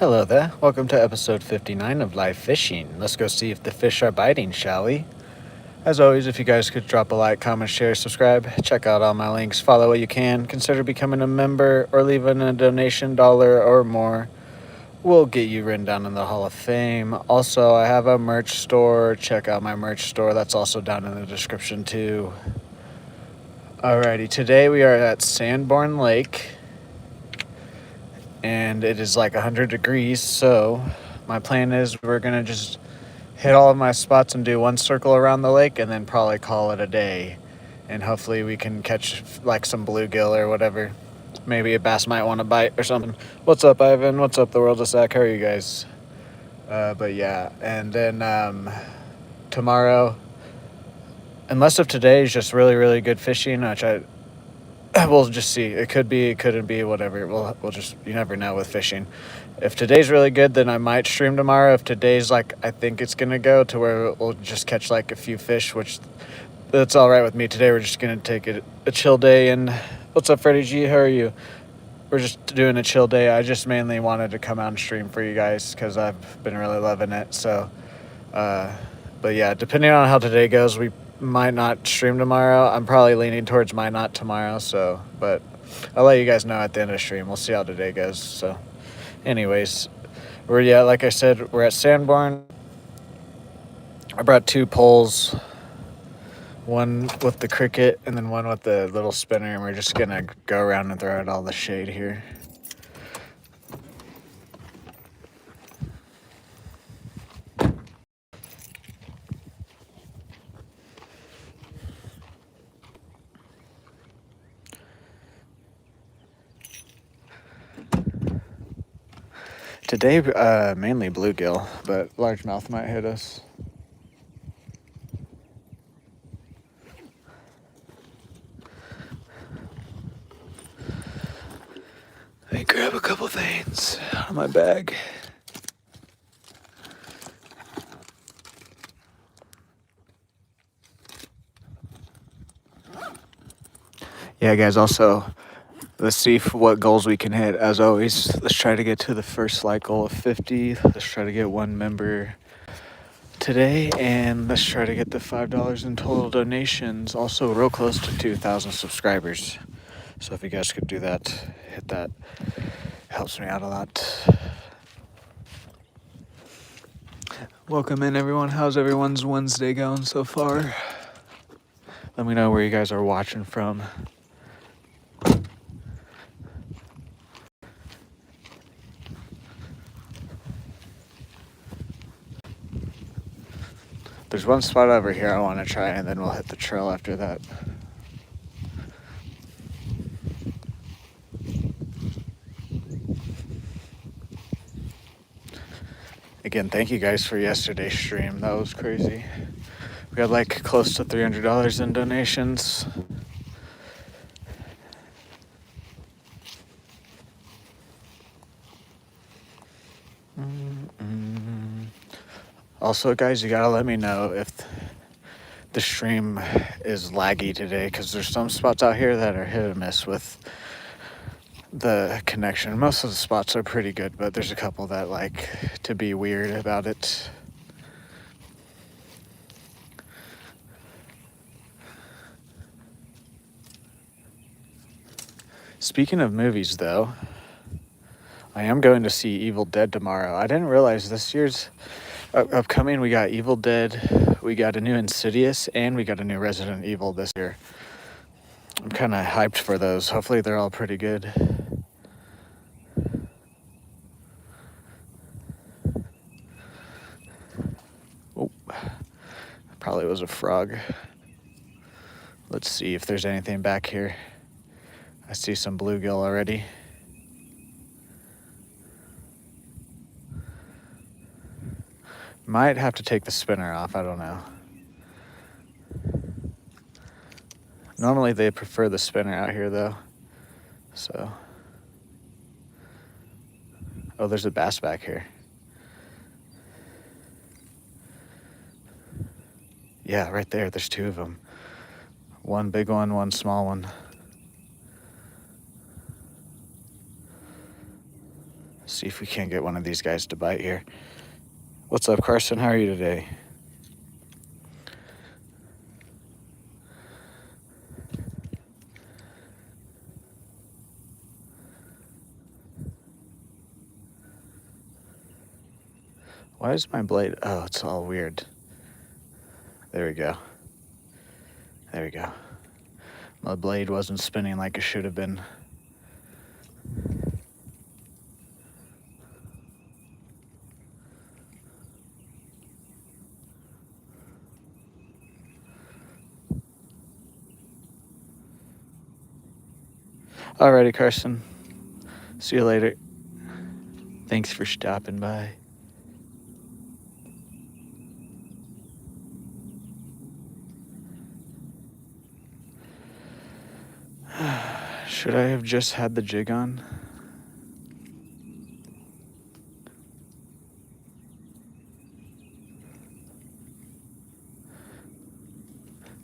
Hello there. Welcome to episode 59 of Live Fishing. Let's go see if the fish are biting, shall we? As always, if you guys could drop a like, comment, share, subscribe, check out all my links, follow what you can, consider becoming a member, or leaving a donation, $1 or more. We'll get you written down in the Hall of Fame. Also, I have a merch store. Check out my merch store. That's also down in the description too. Alrighty, today we are at Sanborn Lake. And it is like 100 degrees, so my plan is we're gonna just hit all of my spots and do one circle around the lake and then probably call it a day, and hopefully we can catch like some bluegill or whatever. Maybe a bass might want to bite or something. What's up, Ivan? What's up, the world of Zach? How are you guys? But yeah, and then tomorrow, unless if today is just really really good fishing, which we'll just see. It could be, it couldn't be, whatever. We'll just, you never know with fishing. If today's really good, then I might stream tomorrow. If today's like I think it's gonna go to where we'll just catch like a few fish, which that's all right with me. Today we're just gonna take it a chill day. And what's up, Freddie G? How are you? We're just doing a chill day. I just mainly wanted to come out and stream for you guys because I've been really loving it. So, but yeah, depending on how today goes, we might not stream tomorrow. I'm probably leaning towards might not tomorrow. So, but I'll let you guys know at the end of the stream. We'll see how today goes. So, anyways, like I said, we're at Sanborn. I brought 2 poles, one with the cricket and then one with the little spinner, and we're just gonna go around and throw out all the shade here. Today, mainly bluegill, but largemouth might hit us. Let me grab a couple things out of my bag. Yeah, guys, also, let's see what goals we can hit. As always, let's try to get to the first like goal of 50. Let's try to get 1 member today, and let's try to get the $5 in total donations. Also, real close to 2,000 subscribers. So if you guys could do that, hit that. Helps me out a lot. Welcome in, everyone. How's everyone's Wednesday going so far? Let me know where you guys are watching from. There's one spot over here I want to try, and then we'll hit the trail after that. Again, thank you guys for yesterday's stream. That was crazy. We got like close to $300 in donations. Also, guys, you gotta let me know if the stream is laggy today, because there's some spots out here that are hit or miss with the connection. Most of the spots are pretty good, but there's a couple that like to be weird about it. Speaking of movies, though, I am going to see Evil Dead tomorrow. I didn't realize this year's upcoming, we got Evil Dead, we got a new Insidious, and we got a new Resident Evil this year. I'm kind of hyped for those. Hopefully they're all pretty good. Oh, probably was a frog. Let's see if there's anything back here. I see some bluegill already. Might have to take the spinner off, I don't know. Normally they prefer the spinner out here though. So. Oh, there's a bass back here. Yeah, right there, there's 2 of them. One big one, one small one. See if we can't get one of these guys to bite here. What's up, Carson? How are you today? Why is my blade? Oh, it's all weird. There we go. There we go. My blade wasn't spinning like it should have been. Alrighty, Carson. See you later. Thanks for stopping by. Should I have just had the jig on?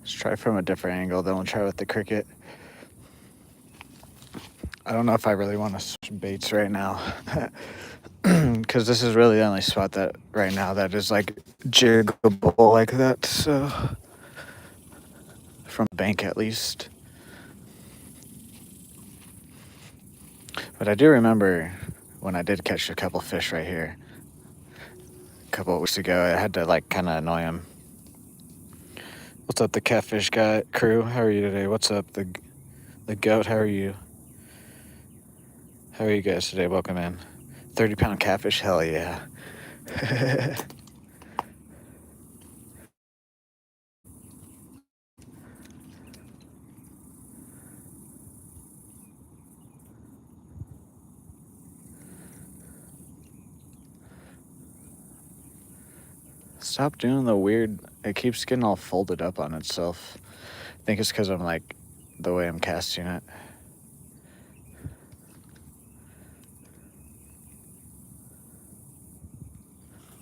Let's try from a different angle, then we'll try with the cricket. I don't know if I really want to switch baits right now. Because this is really the only spot that right now that is like jiggable like that, so from the bank at least. But I do remember when I did catch a couple fish right here a couple of weeks ago, I had to like kind of annoy him. What's up, the catfish guy crew? How are you today? What's up, the goat? How are you? How are you guys today? Welcome in. 30-pound catfish? Hell yeah. Stop doing the weird. It keeps getting all folded up on itself. I think it's because I'm like the way I'm casting it.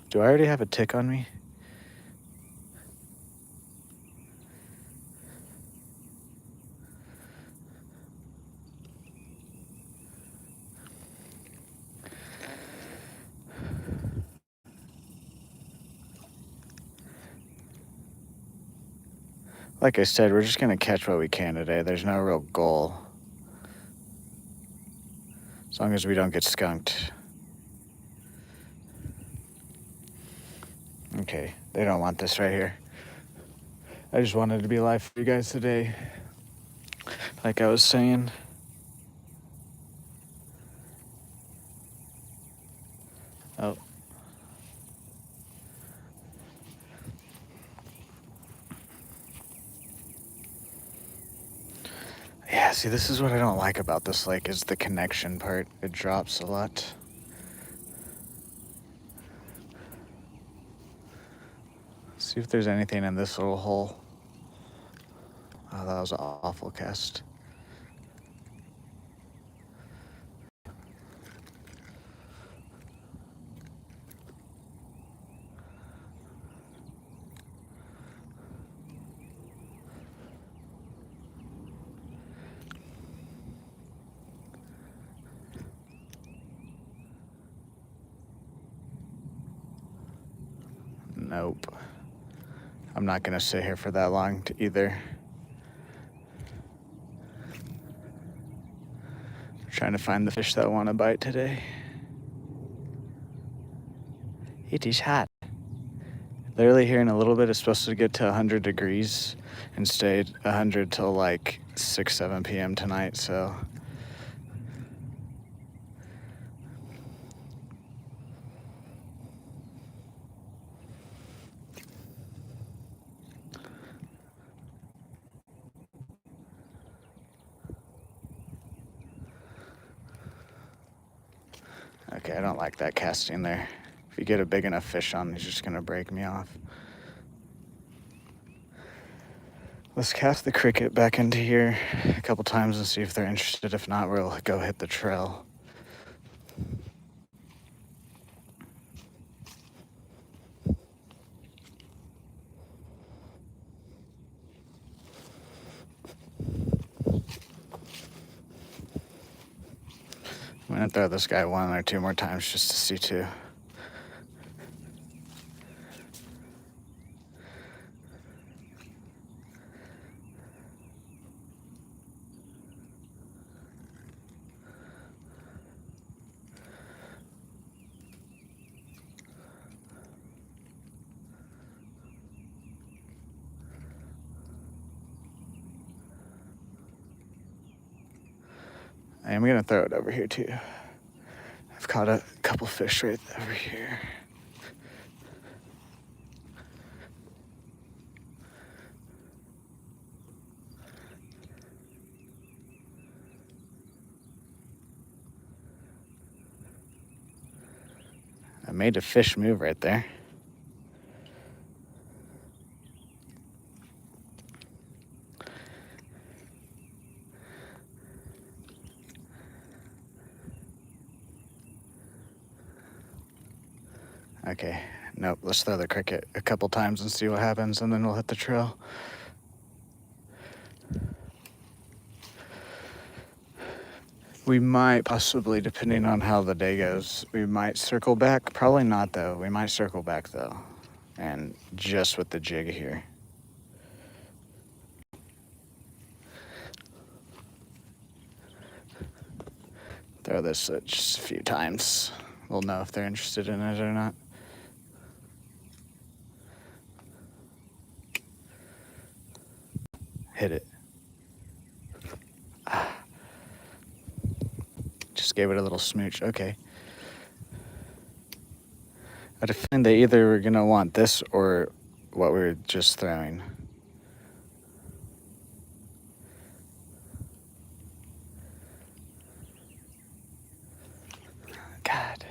Do I already have a tick on me? Like I said, we're just gonna catch what we can today. There's no real goal. As long as we don't get skunked. Okay, they don't want this right here. I just wanted to be live for you guys today. Like I was saying. Oh. Yeah, see, this is what I don't like about this lake is the connection part. It drops a lot. See if there's anything in this little hole. Oh, that was an awful cast. Nope. I'm not gonna sit here for that long either. Trying to find the fish that want to bite today. It is hot. Literally here in a little bit, it's supposed to get to 100 degrees and stay 100 till like 6, 7 p.m. tonight, so. Okay, I don't like that casting there. If you get a big enough fish on, he's just gonna break me off. Let's cast the cricket back into here a couple times and see if they're interested. If not, we'll go hit the trail. I'm gonna throw this guy 1 or 2 more times just to see too. I am gonna throw it over here too. I've caught a couple fish right over here. I made a fish move right there. Okay, nope, let's throw the cricket a couple times and see what happens, and then we'll hit the trail. We might possibly, depending on how the day goes, we might circle back. Probably not though. We might circle back though. And just with the jig here. Throw this just a few times. We'll know if they're interested in it or not. Hit it. Just gave it a little smooch. Okay. I define they either were gonna want this or what we were just throwing. God.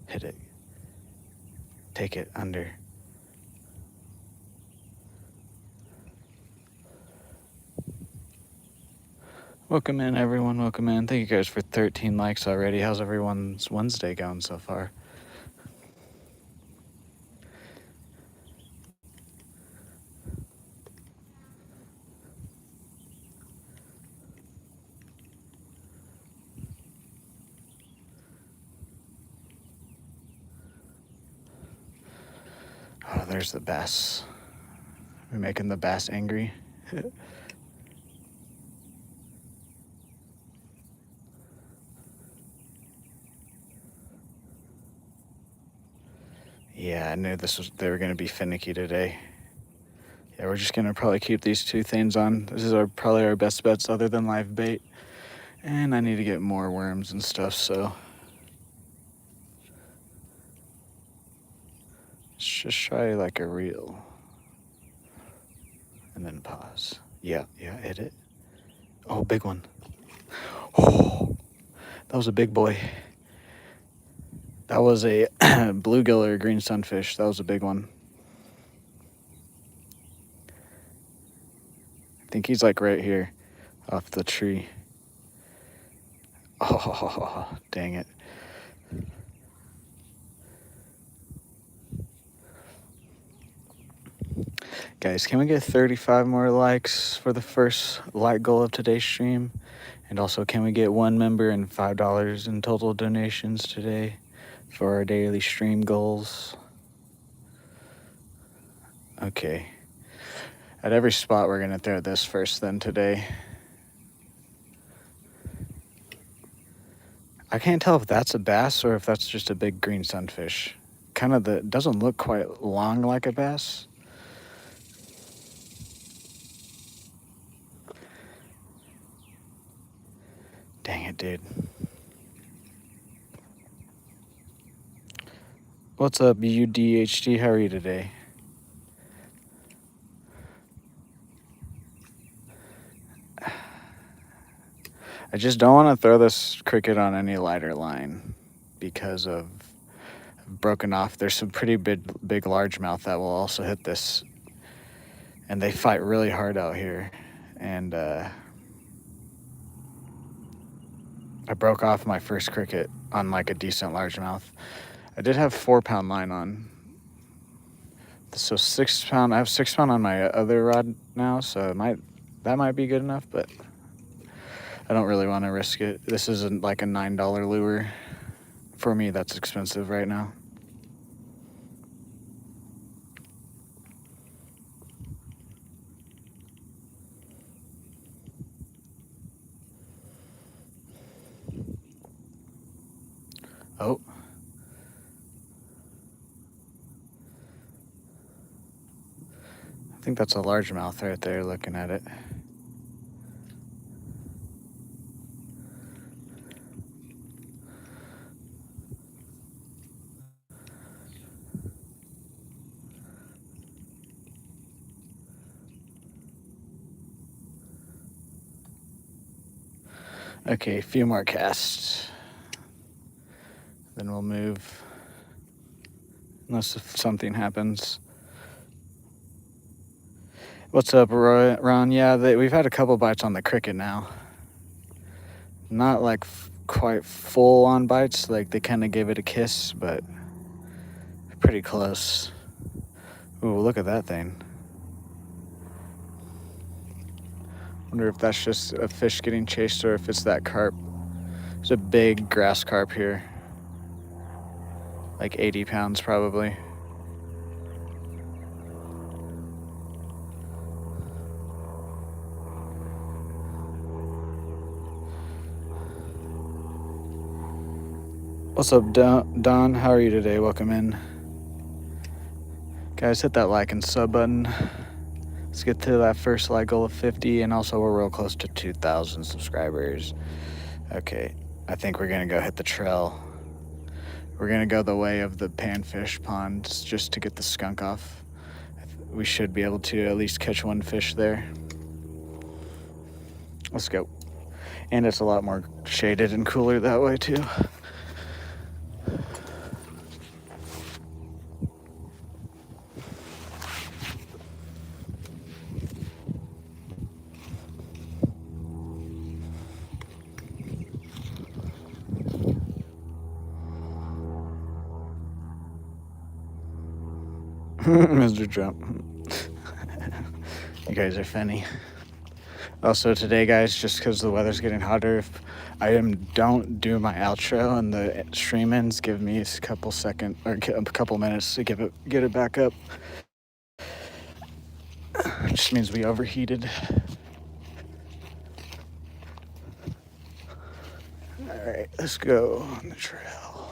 Hit it. Take it under. Welcome in, everyone. Welcome in. Thank you guys for 13 likes already. How's everyone's Wednesday going so far? Oh, there's the bass. We're making the bass angry. Yeah, I knew they were gonna be finicky today. Yeah, we're just gonna probably keep these 2 things on. This is probably our best bets other than live bait. And I need to get more worms and stuff, so let's just try like a reel. And then pause. Yeah, hit it. Oh, big one. Oh, that was a big boy. That was a bluegill or green sunfish. That was a big one. I think he's like right here off the tree. Oh, dang it. Guys, can we get 35 more likes for the first like goal of today's stream? And also, can we get 1 member and $5 in total donations today for our daily stream goals? Okay. At every spot, we're gonna throw this first then today. I can't tell if that's a bass or if that's just a big green sunfish. Doesn't look quite long like a bass. Dang it, dude. What's up, UDHD? How are you today? I just don't want to throw this cricket on any lighter line because of broken off. There's some pretty big largemouth that will also hit this, and they fight really hard out here. And I broke off my first cricket on like a decent largemouth. I did have 4-pound line on. So 6-pound, I have 6-pound on my other rod now, so that might be good enough, but I don't really want to risk it. This isn't like a $9 lure. For me, that's expensive right now. Oh. I think that's a largemouth right there looking at it. Okay, a few more casts. Then we'll move. Unless if something happens. What's up, Ron? Yeah, we've had a couple bites on the cricket now. Not like quite full on bites, like they kind of gave it a kiss, but pretty close. Ooh, look at that thing. Wonder if that's just a fish getting chased or if it's that carp. There's a big grass carp here. Like 80 pounds probably. What's up, Don? How are you today? Welcome in. Guys, hit that like and sub button. Let's get to that first like goal of 50, and also we're real close to 2,000 subscribers. Okay, I think we're gonna go hit the trail. We're gonna go the way of the panfish ponds just to get the skunk off. We should be able to at least catch one fish there. Let's go. And it's a lot more shaded and cooler that way too. Mr. Trump. You guys are funny. Also today, guys, just because the weather's getting hotter, if I don't do my outro and the stream ends, give me a couple seconds or a couple minutes to get it back up. It just means we overheated. All right, let's go on the trail.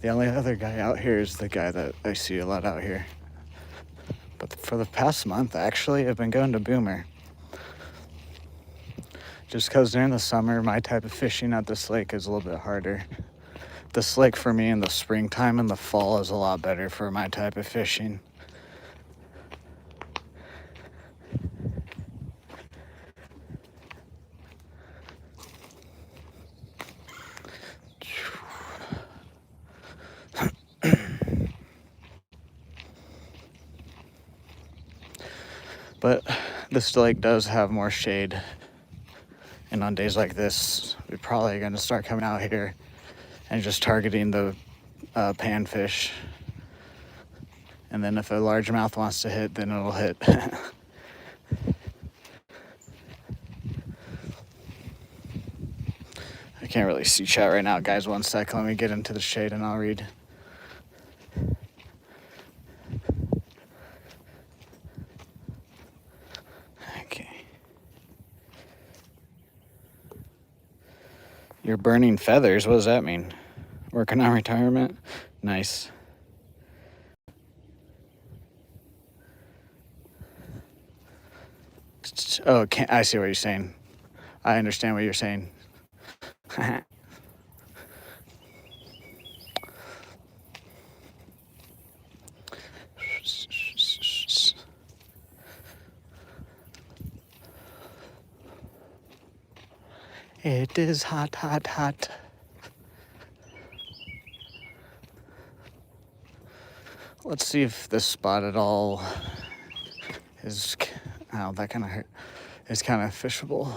The only other guy out here is the guy that I see a lot out here. But for the past month, actually, I've been going to Boomer. Just because during the summer, my type of fishing at this lake is a little bit harder. This lake for me in the springtime and the fall is a lot better for my type of fishing. But this lake does have more shade. And on days like this, we're probably going to start coming out here and just targeting the panfish. And then if a largemouth wants to hit, then it'll hit. I can't really see chat right now, guys. 1 sec. Let me get into the shade and I'll read. You're burning feathers? What does that mean? Working on retirement? Nice. Oh, I see what you're saying. I understand what you're saying. It is hot, hot, hot. Let's see if this spot at all is, that kind of hurt. It's kind of fishable.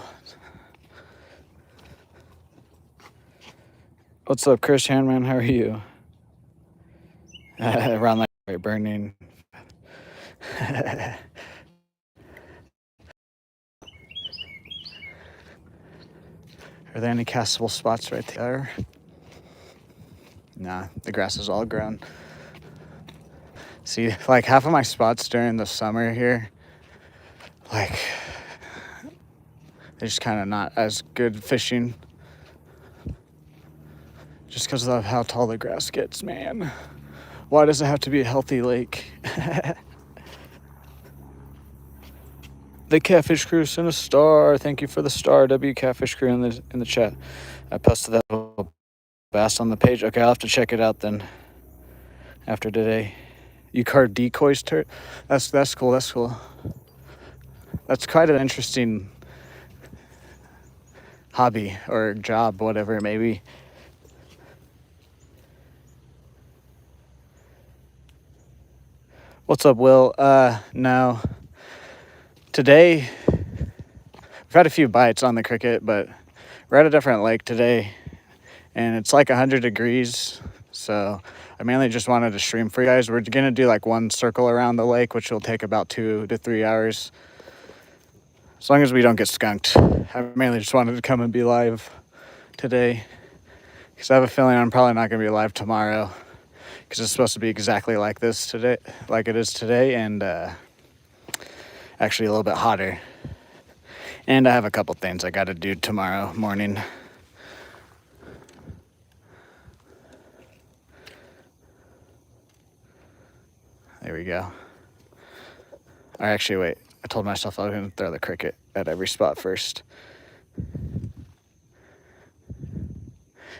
What's up, Chris Hanman? How are you? Around like burning. Are there any castable spots right there? Nah, the grass is all grown. See, like half of my spots during the summer here, like, they're just kind of not as good fishing. Just because of how tall the grass gets, man. Why does it have to be a healthy lake? The Catfish Crew sent a star. Thank you for the star, W Catfish Crew in the chat. I posted that little bass on the page. Okay, I'll have to check it out then. After today, you card decoys, That's cool. That's cool. That's quite an interesting hobby or job, whatever it may be. What's up, Will? No. Today, we've had a few bites on the cricket, but we're at a different lake today, and it's like 100 degrees, so I mainly just wanted to stream for you guys. We're gonna do like one circle around the lake, which will take about 2 to 3 hours. As long as we don't get skunked. I mainly just wanted to come and be live today, because I have a feeling I'm probably not gonna be live tomorrow, because it's supposed to be exactly like this today, like it is today, and actually a little bit hotter. And I have a couple things I gotta do tomorrow morning. There we go. Or actually, wait. I told myself I was going to throw the cricket at every spot first.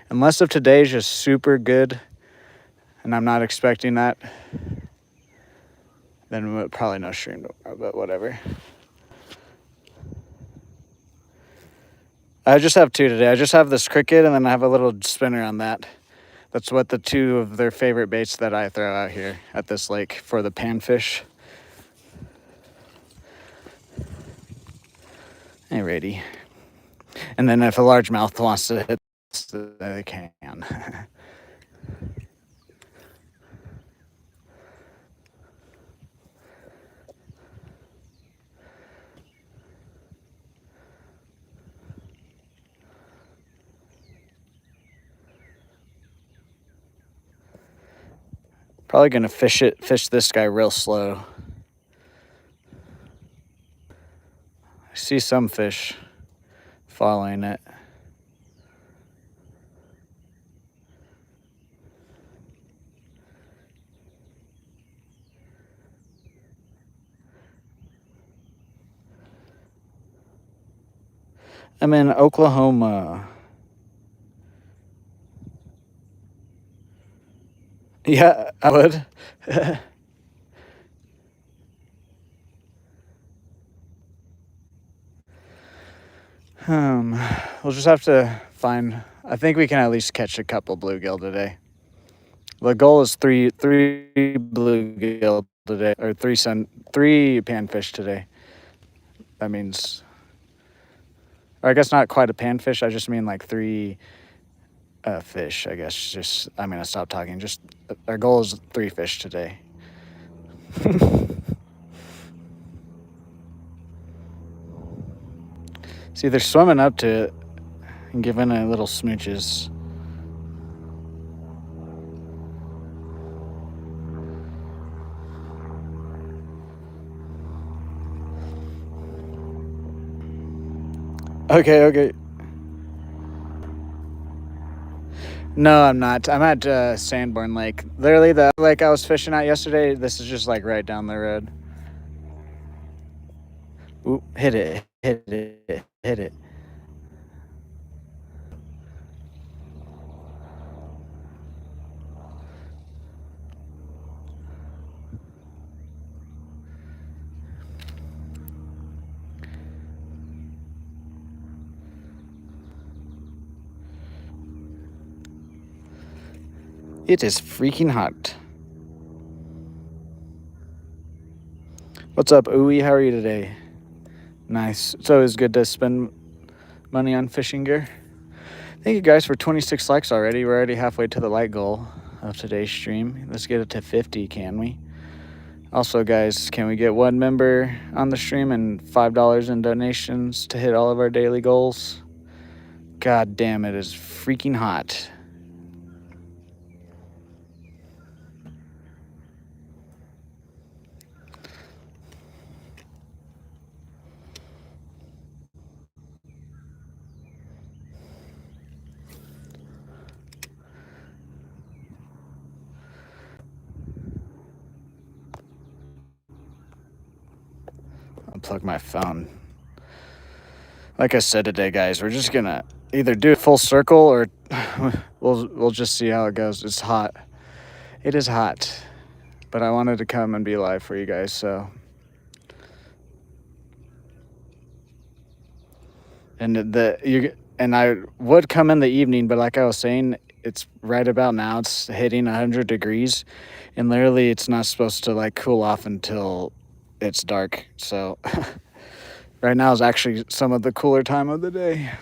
Unless if today is just super good, and I'm not expecting that, then probably no stream tomorrow, but whatever. I just have 2 today. I just have this cricket, and then I have a little spinner on that. That's what the 2 of their favorite baits that I throw out here at this lake for the panfish. Alrighty. And then if a largemouth wants to hit, they can. Probably gonna fish this guy real slow. I see some fish following it. I'm in Oklahoma. Yeah, I would. We'll just have to find. I think we can at least catch a couple bluegill today. The goal is three bluegill today, or three panfish today. That means, or I guess not quite a panfish. I just mean like 3 fish. I guess just. I'm gonna stop talking. Just our goal is 3 fish today. See, they're swimming up to it and giving it little smooches. Okay. No, I'm not. I'm at Sanborn Lake. Literally, the lake I was fishing at yesterday, this is just like right down the road. Ooh, hit it. It is freaking hot. What's up, Ooey? How are you today? Nice. It's always good to spend money on fishing gear. Thank you guys for 26 likes already. We're already halfway to the like goal of today's stream. Let's get it to 50, can we? Also, guys, can we get one member on the stream and $5 in donations to hit all of our daily goals? God damn, it is freaking hot. Unplug my phone. Like I said today, guys, we're just gonna either do a full circle or we'll just see how it goes. It's hot. It is hot. But I wanted to come and be live for you guys, so. And I would come in the evening, but like I was saying, it's right about now. It's hitting 100 degrees, and literally, it's not supposed to like cool off until it's dark. So, right now is actually some of the cooler time of the day.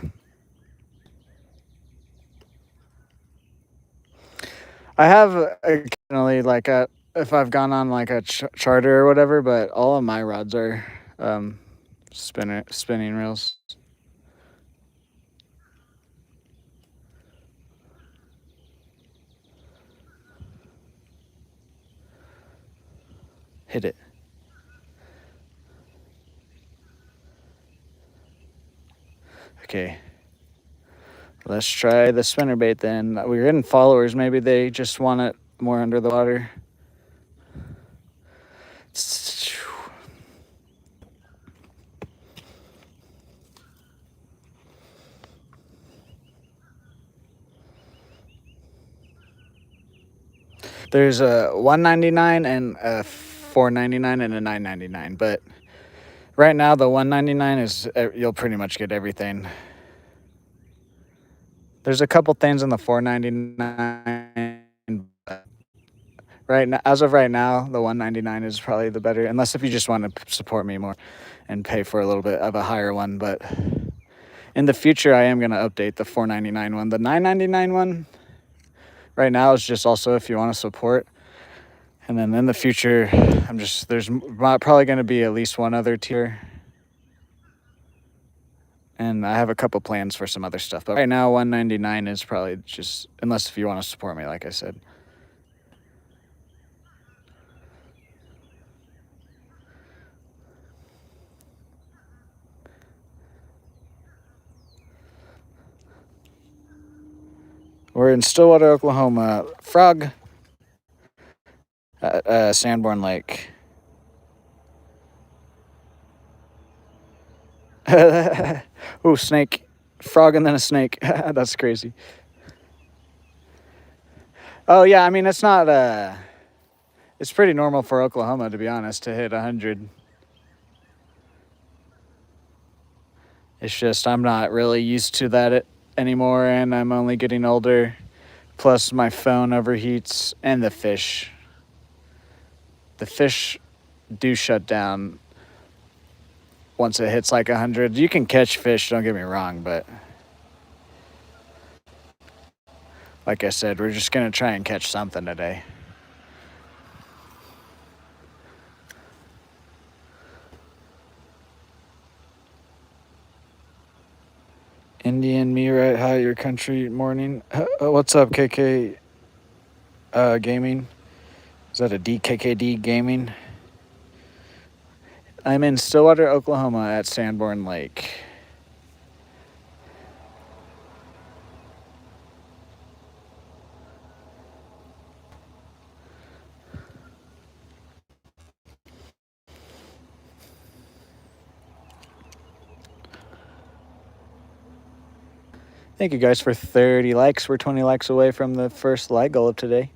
I have occasionally if I've gone on like a charter or whatever, but all of my rods are spinning reels. Hit it. Okay. Let's try the spinnerbait then. We're getting followers. Maybe they just want it more under the water. There's a $1.99 and a $4.99 and a $9.99, but right now the $1.99 is you'll pretty much get everything. There's a couple things in the $4.99, but right now, as of right now, the $1.99 is probably the better, unless if you just want to support me more and pay for a little bit of a higher one. But in the future, I am going to update the $4.99 one. The $9.99 one right now is just also if you want to support. And then in the future, there's probably going to be at least one other tier. And I have a couple plans for some other stuff. But right now, $1.99 is probably just, unless if you want to support me, like I said. We're in Stillwater, Oklahoma. Frog at Sanborn Lake. Ooh, snake. Frog and then a snake. That's crazy. Oh, yeah, I mean, it's not... it's pretty normal for Oklahoma, to be honest, to hit 100. It's just I'm not really used to that anymore, and I'm only getting older. Plus, my phone overheats, and the fish. The fish do shut down once it hits like 100. You can catch fish, don't get me wrong, but like I said, we're just going to try and catch something today. Indian me right hi your country morning. What's up, KK Gaming? Is that a DKKD Gaming? I'm in Stillwater, Oklahoma at Sanborn Lake. Thank you guys for 30 likes. We're 20 likes away from the first like goal of today.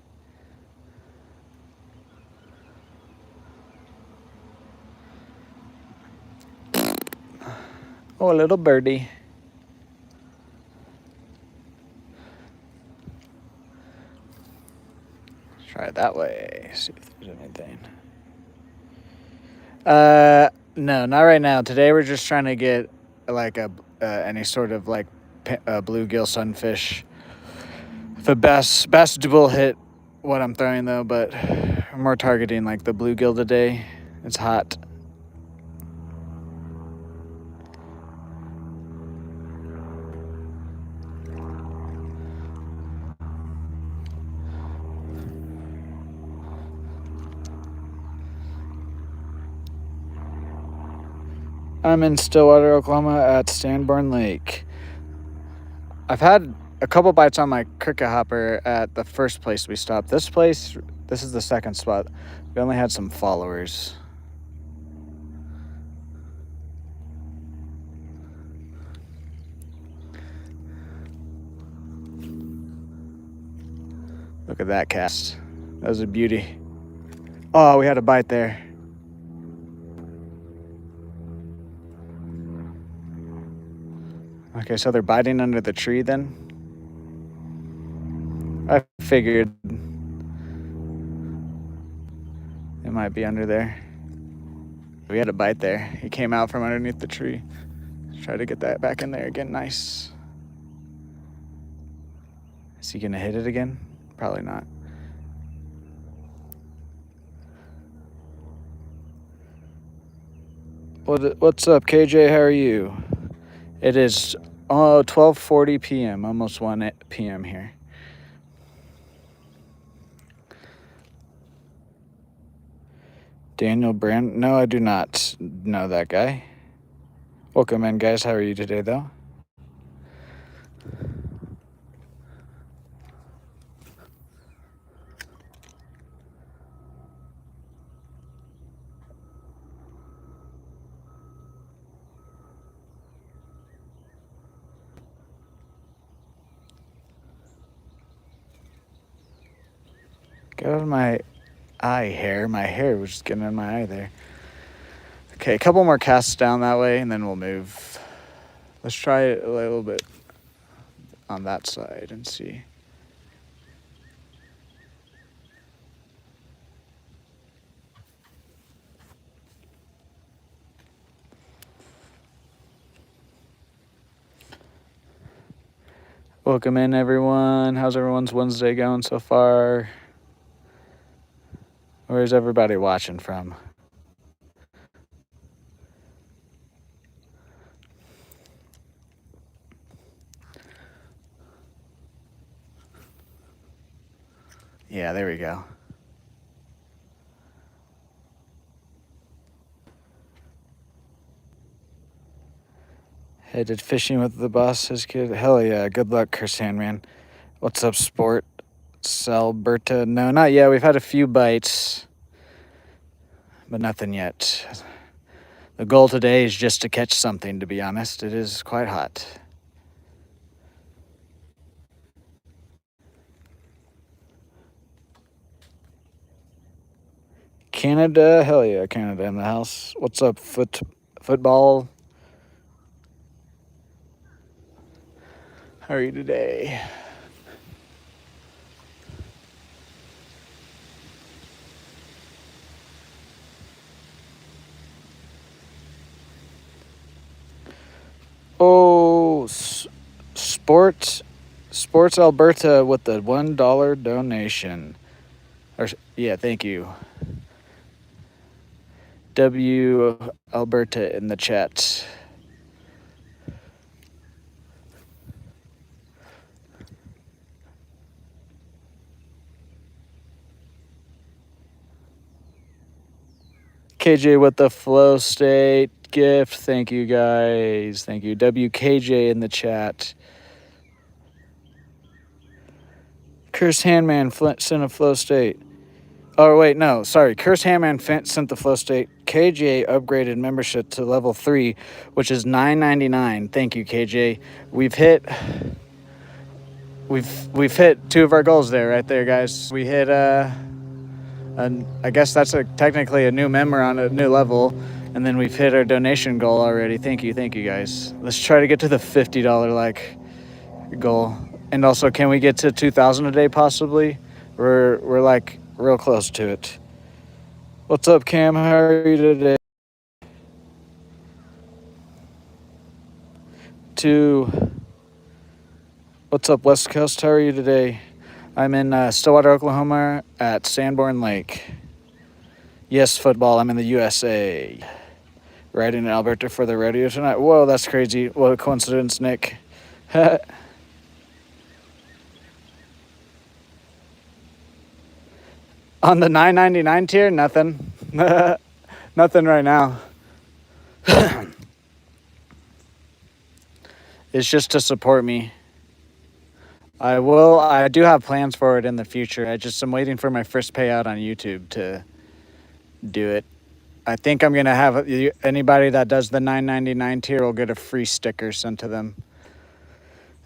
Oh, a little birdie. Try it that way. See if there's anything. No, not right now. Today we're just trying to get like any sort of like bluegill, sunfish. The bass will hit what I'm throwing though, but I'm more targeting like the bluegill today. It's hot. I'm in Stillwater, Oklahoma at Sanborn Lake. I've had a couple bites on my cricket hopper at the first place we stopped. This is the second spot. We only had some followers. Look at that cast. That was a beauty. Oh, we had a bite there. Okay, so they're biting under the tree then? I figured it might be under there. We had a bite there. He came out from underneath the tree. Try to get that back in there again. Nice. Is he gonna hit it again? Probably not. What's up, KJ? How are you? It is 12:40 p.m., almost 1 p.m. here. Daniel Brand? No, I do not know that guy. Welcome in, guys. How are you today, though? Get out of my eye hair. My hair was just getting in my eye there. Okay, a couple more casts down that way, and then we'll move. Let's try it a little bit on that side and see. Welcome in, everyone. How's everyone's Wednesday going so far? Where's everybody watching from? Yeah, there we go. Headed fishing with the boss, his kid. Hell yeah, good luck, Chris Handman. What's up, sport? Alberta? No, not yet. We've had a few bites, but nothing yet. The goal today is just to catch something, to be honest. It is quite hot. Canada? Hell yeah, Canada in the house. What's up, football? How are you today? Oh, Sports Alberta with the $1 donation. Yeah, thank you. W Alberta in the chat. KJ with the Flow State gift. Thank you, guys. Thank you. WKJ in the chat. Curse Handman sent a Flow State. Oh, wait, no. Sorry. Curse Handman sent the Flow State. KJ upgraded membership to level 3, which is $9.99. Thank you, KJ. We've hit two of our goals there, right there, guys. We hit and I guess that's technically a new member on a new level, and then we've hit our donation goal already. Thank you guys. Let's try to get to the $50 like goal, and also can we get to 2,000 a day possibly? We're like real close to it. What's up, Cam? How are you today? What's up, West Coast? How are you today? I'm in Stillwater, Oklahoma at Sanborn Lake. Yes, football. I'm in the USA. Riding in Alberta for the rodeo tonight. Whoa, that's crazy. What a coincidence, Nick. On the 9.99 tier, nothing. Nothing right now. It's just to support me. I do have plans for it in the future. I'm waiting for my first payout on YouTube to do it. I think I'm gonna have anybody that does the 9.99 tier will get a free sticker sent to them.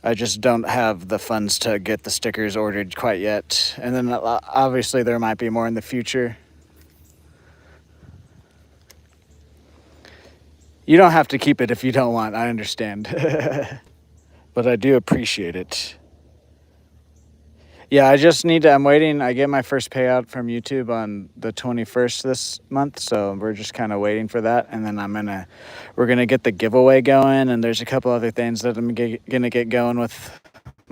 I just don't have the funds to get the stickers ordered quite yet. And then obviously there might be more in the future. You don't have to keep it if you don't want. I understand. But I do appreciate it. Yeah, I'm waiting. I get my first payout from YouTube on the 21st this month, so we're just kind of waiting for that. And then we're going to get the giveaway going, and there's a couple other things that I'm going to get going with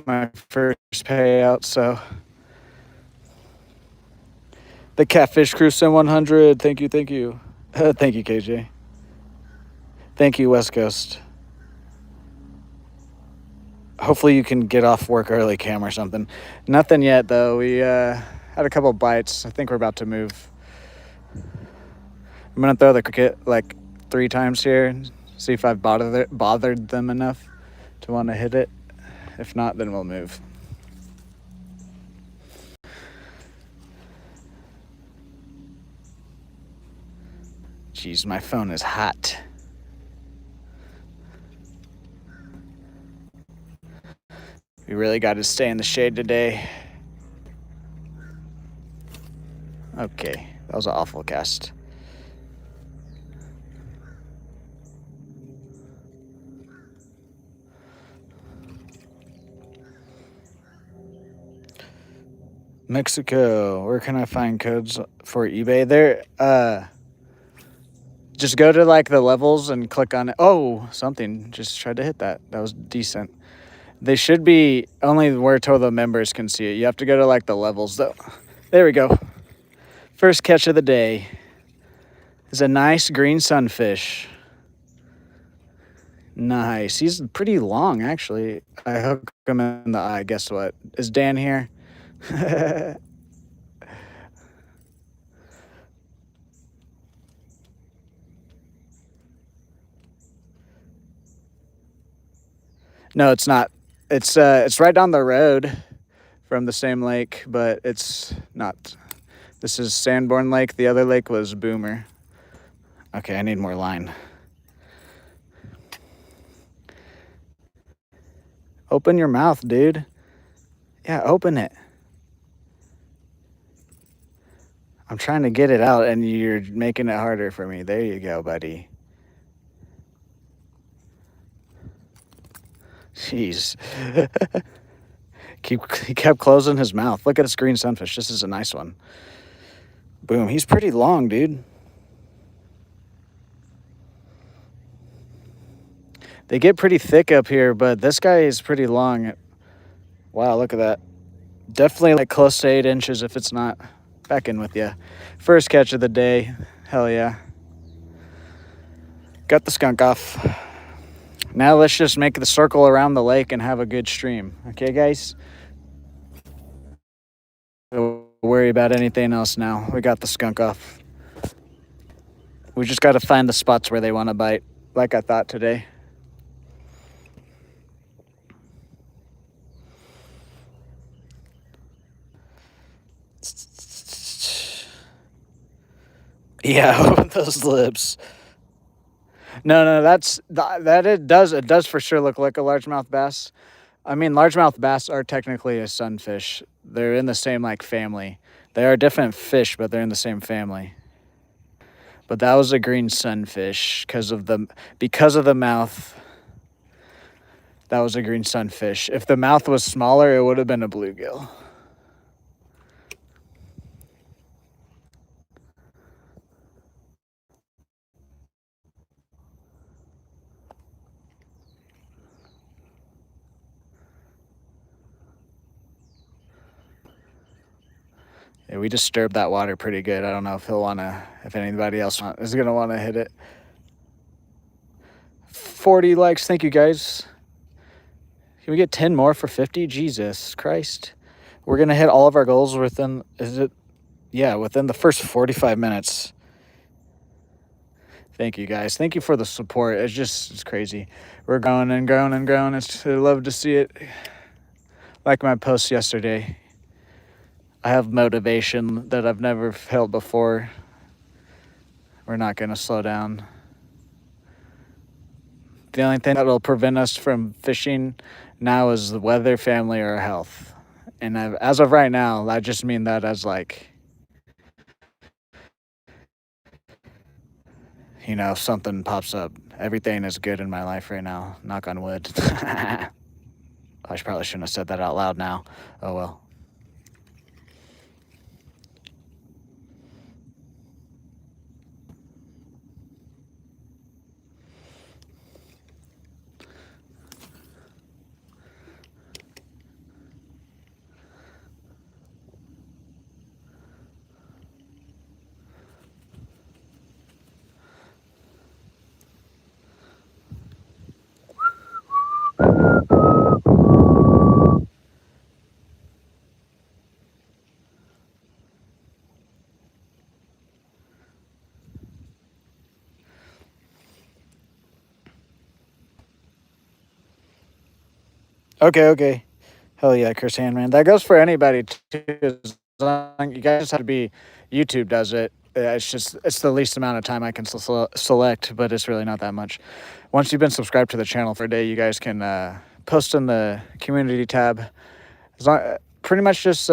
my first payout. So the Catfish Crew Sim 100, thank you. Thank you, KJ. Thank you, West Coast. Hopefully you can get off work early, Cam, or something. Nothing yet, though. We had a couple bites. I think we're about to move. I'm going to throw the cricket like 3 times here and see if I've bothered them enough to want to hit it. If not, then we'll move. Jeez, my phone is hot. We really got to stay in the shade today. Okay, that was an awful cast. Mexico, where can I find codes for eBay? Just go to like the levels and click on it. Oh, something just tried to hit that. That was decent. They should be only where total members can see it. You have to go to like the levels though. There we go. First catch of the day is a nice green sunfish. Nice. He's pretty long actually. I hook him in the eye. Guess what? Is Dan here? No, it's not. It's right down the road from the same lake, but it's not. This is Sanborn Lake. The other lake was Boomer. Okay, I need more line. Open your mouth, dude. Yeah, open it. I'm trying to get it out and you're making it harder for me. There you go, buddy. Jeez. He kept closing his mouth. Look at this green sunfish. This is a nice one. Boom. He's pretty long, dude. They get pretty thick up here, but this guy is pretty long. Wow, look at that. Definitely like close to 8 inches if it's not. Back in with you. First catch of the day. Hell yeah. Got the skunk off. Now let's just make the circle around the lake and have a good stream. Okay, guys? Don't worry about anything else now. We got the skunk off. We just got to find the spots where they want to bite, like I thought today. Yeah, open those lips. No, it does for sure look like a largemouth bass. I mean, largemouth bass are technically a sunfish. They're in the same like family. They are different fish, but they're in the same family. But that was a green sunfish because of the mouth. That was a green sunfish. If the mouth was smaller, it would have been a bluegill. Yeah, we disturbed that water pretty good. I don't know if anybody else is gonna want to hit it. 40 likes, thank you guys. Can we get 10 more for 50? Jesus Christ. We're gonna hit all of our goals within, within the first 45 minutes. Thank you guys. Thank you for the support. It's crazy. We're growing and growing and growing. I love to see it. Like my post yesterday. I have motivation that I've never felt before. We're not going to slow down. The only thing that will prevent us from fishing now is the weather, family, or health. And as of right now, I just mean that as like, if something pops up. Everything is good in my life right now. Knock on wood. I probably shouldn't have said that out loud now. Oh well. Okay. Hell yeah, Chris Handman. That goes for anybody too. You guys have to be. YouTube does it. It's the least amount of time I can select, but it's really not that much. Once you've been subscribed to the channel for a day, you guys can post in the community tab. Pretty much just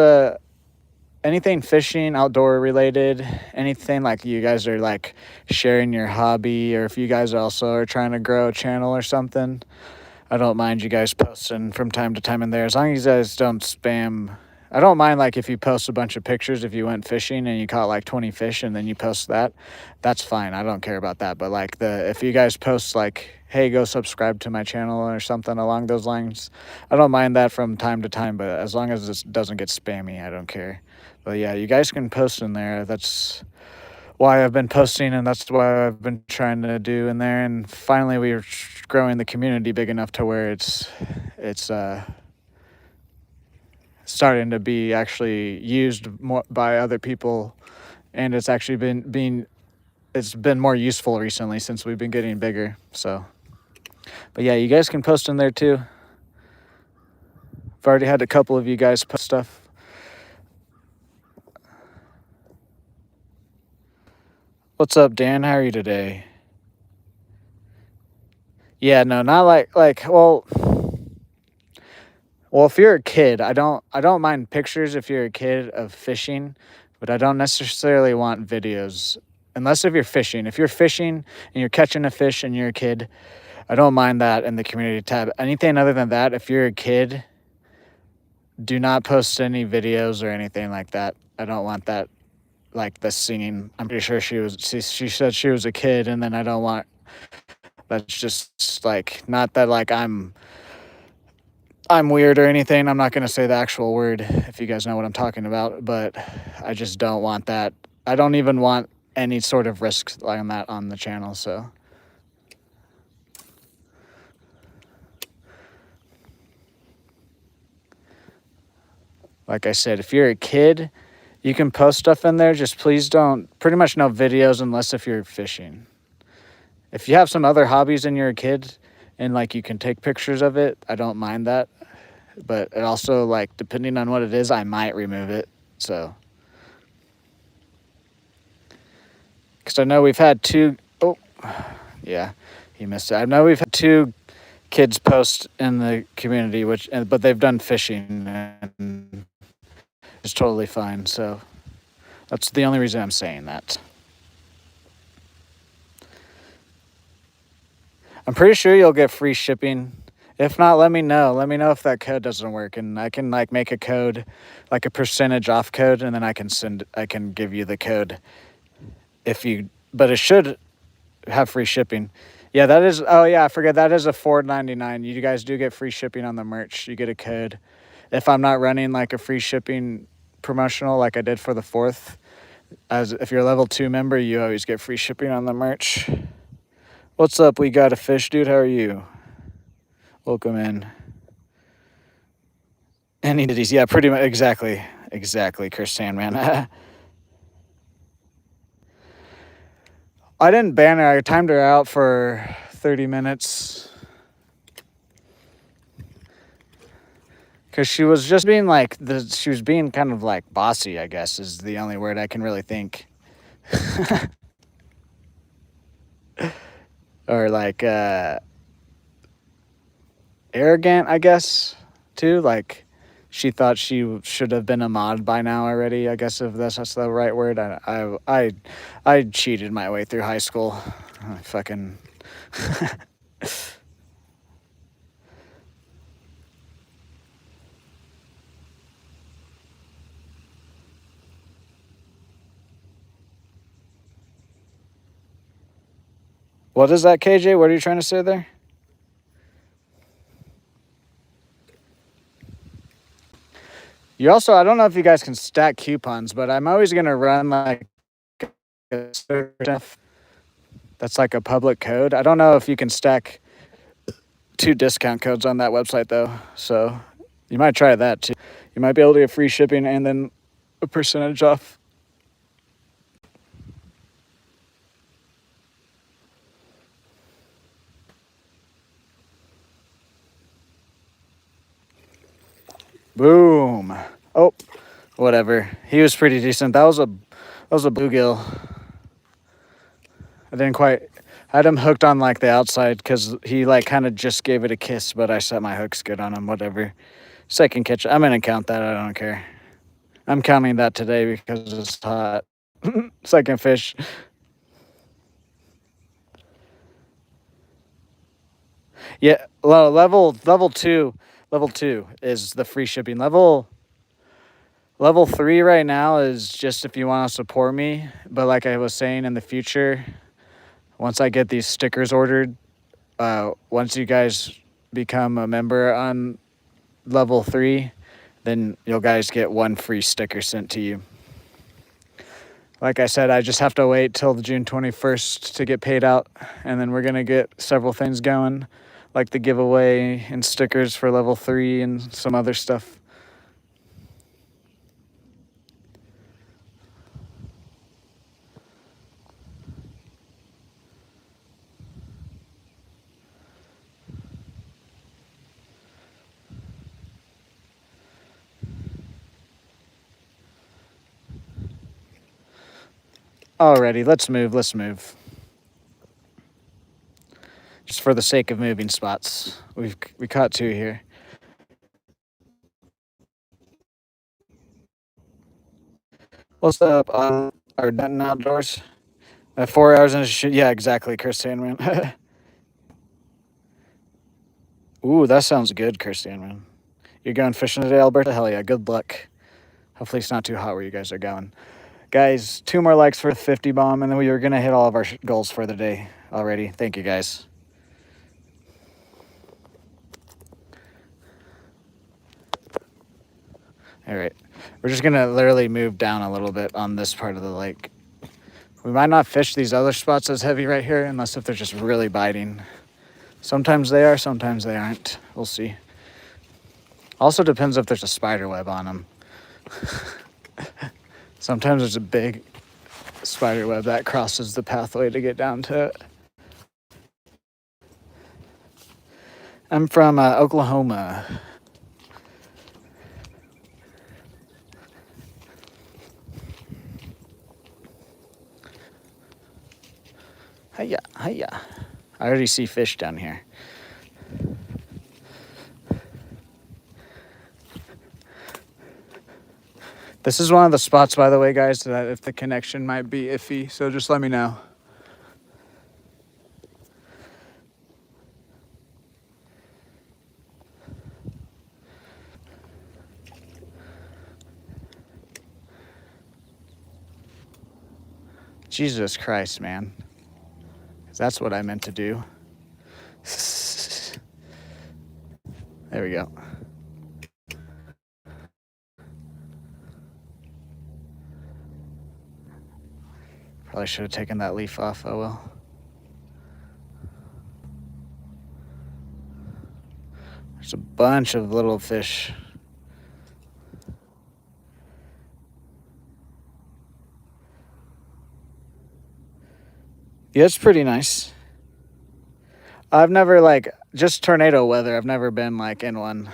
anything fishing, outdoor related, anything like you guys are like sharing your hobby, or if you guys also are trying to grow a channel or something. I don't mind you guys posting from time to time in there, as long as you guys don't spam. I don't mind like if you post a bunch of pictures, if you went fishing and you caught like 20 fish and then you post that, that's fine. I don't care about that. But like if you guys post like, hey, go subscribe to my channel or something along those lines, I don't mind that from time to time, but as long as it doesn't get spammy, I don't care. But yeah, you guys can post in there. That's why I've been posting, and that's why I've been trying to do in there. And finally, we're growing the community big enough to where it's starting to be actually used more by other people, and it's actually it's been more useful recently since we've been getting bigger. So, but yeah, you guys can post in there too. I've already had a couple of you guys post stuff. What's up, Dan? How are you today? Yeah, no, not well, if you're a kid, I don't mind pictures if you're a kid of fishing, but I don't necessarily want videos unless if you're fishing. If you're fishing and you're catching a fish and you're a kid, I don't mind that in the community tab. Anything other than that, if you're a kid, do not post any videos or anything like that. I don't want that. Like the singing, I'm pretty sure she said she was a kid, and then I don't want, that's just like, not that like I'm weird or anything. I'm not going to say the actual word if you guys know what I'm talking about, but I just don't want that. I don't even want any sort of risk like that on the channel. So like I said, if you're a kid, you can post stuff in there. Just please don't, pretty much no videos unless if you're fishing. If you have some other hobbies and you're a kid and like you can take pictures of it, I don't mind that. But it also, like, depending on what it is, I might remove it. So, because I know we've had two, oh, yeah, he missed it. I know we've had two kids post in the community, but they've done fishing and it's totally fine. So that's the only reason I'm saying that. I'm pretty sure you'll get free shipping. If not, let me know. Let me know if that code doesn't work, and I can like make a code, like a percentage off code, and then I can give you the code but it should have free shipping. Yeah, that is, oh yeah, I forget, that is a $4.99. You guys do get free shipping on the merch. You get a code. If I'm not running like a free shipping promotional like I did for the 4th. As if you're a level 2 member, you always get free shipping on the merch. What's up? We got a fish, dude. How are you? Welcome in. Any ditties? Yeah, pretty much. Exactly, Chris Sandman. I didn't ban her. I timed her out for 30 minutes. Because she was just being like, she was being kind of like bossy, I guess, is the only word I can really think. Or like arrogant, I guess, too. Like she thought she should have been a mod by now already, I guess, if that's the right word. I cheated my way through high school. I fucking... What is that, KJ? What are you trying to say there? You also, I don't know if you guys can stack coupons, but I'm always going to run like stuff that's like a public code. I don't know if you can stack 2 discount codes on that website though. So you might try that too. You might be able to get free shipping and then a percentage off. Boom. Oh, whatever. He was pretty decent. That was a bluegill. I had him hooked on like the outside because he like kind of just gave it a kiss, but I set my hooks good on him. Whatever. Second catch. I'm gonna count that. I don't care. I'm counting that today because it's hot. Second fish. Yeah. Well, level 2 is the free shipping. Level 3 right now is just if you want to support me. But like I was saying, in the future, once I get these stickers ordered, once you guys become a member on level 3, then you'll guys get 1 free sticker sent to you. Like I said, I just have to wait till the June 21st to get paid out, and then we're going to get several things going, like the giveaway and stickers for level 3 and some other stuff. Alrighty, let's move. Just for the sake of moving spots. We caught 2 here. What's up on our Denton Outdoors? 4 hours in a shoot. Yeah, exactly, Chris Sandman. Ooh, that sounds good, Chris Sandman. You're going fishing today, Alberta? Hell yeah, good luck. Hopefully it's not too hot where you guys are going. Guys, 2 more likes for the 50 bomb, and then we are going to hit all of our goals for the day already. Thank you, guys. All right. We're just going to literally move down a little bit on this part of the lake. We might not fish these other spots as heavy right here unless if they're just really biting. Sometimes they are, sometimes they aren't. We'll see. Also depends if there's a spider web on them. Sometimes there's a big spider web that crosses the pathway to get down to it. I'm from Oklahoma. Hiya. I already see fish down here. This is one of the spots, by the way, guys, that if the connection might be iffy, so just let me know. Jesus Christ, man. That's what I meant to do. There we go. Probably should have taken that leaf off. Oh well. There's a bunch of little fish. Yeah, it's pretty nice. I've never, like, just tornado weather. I've never been, like, in one.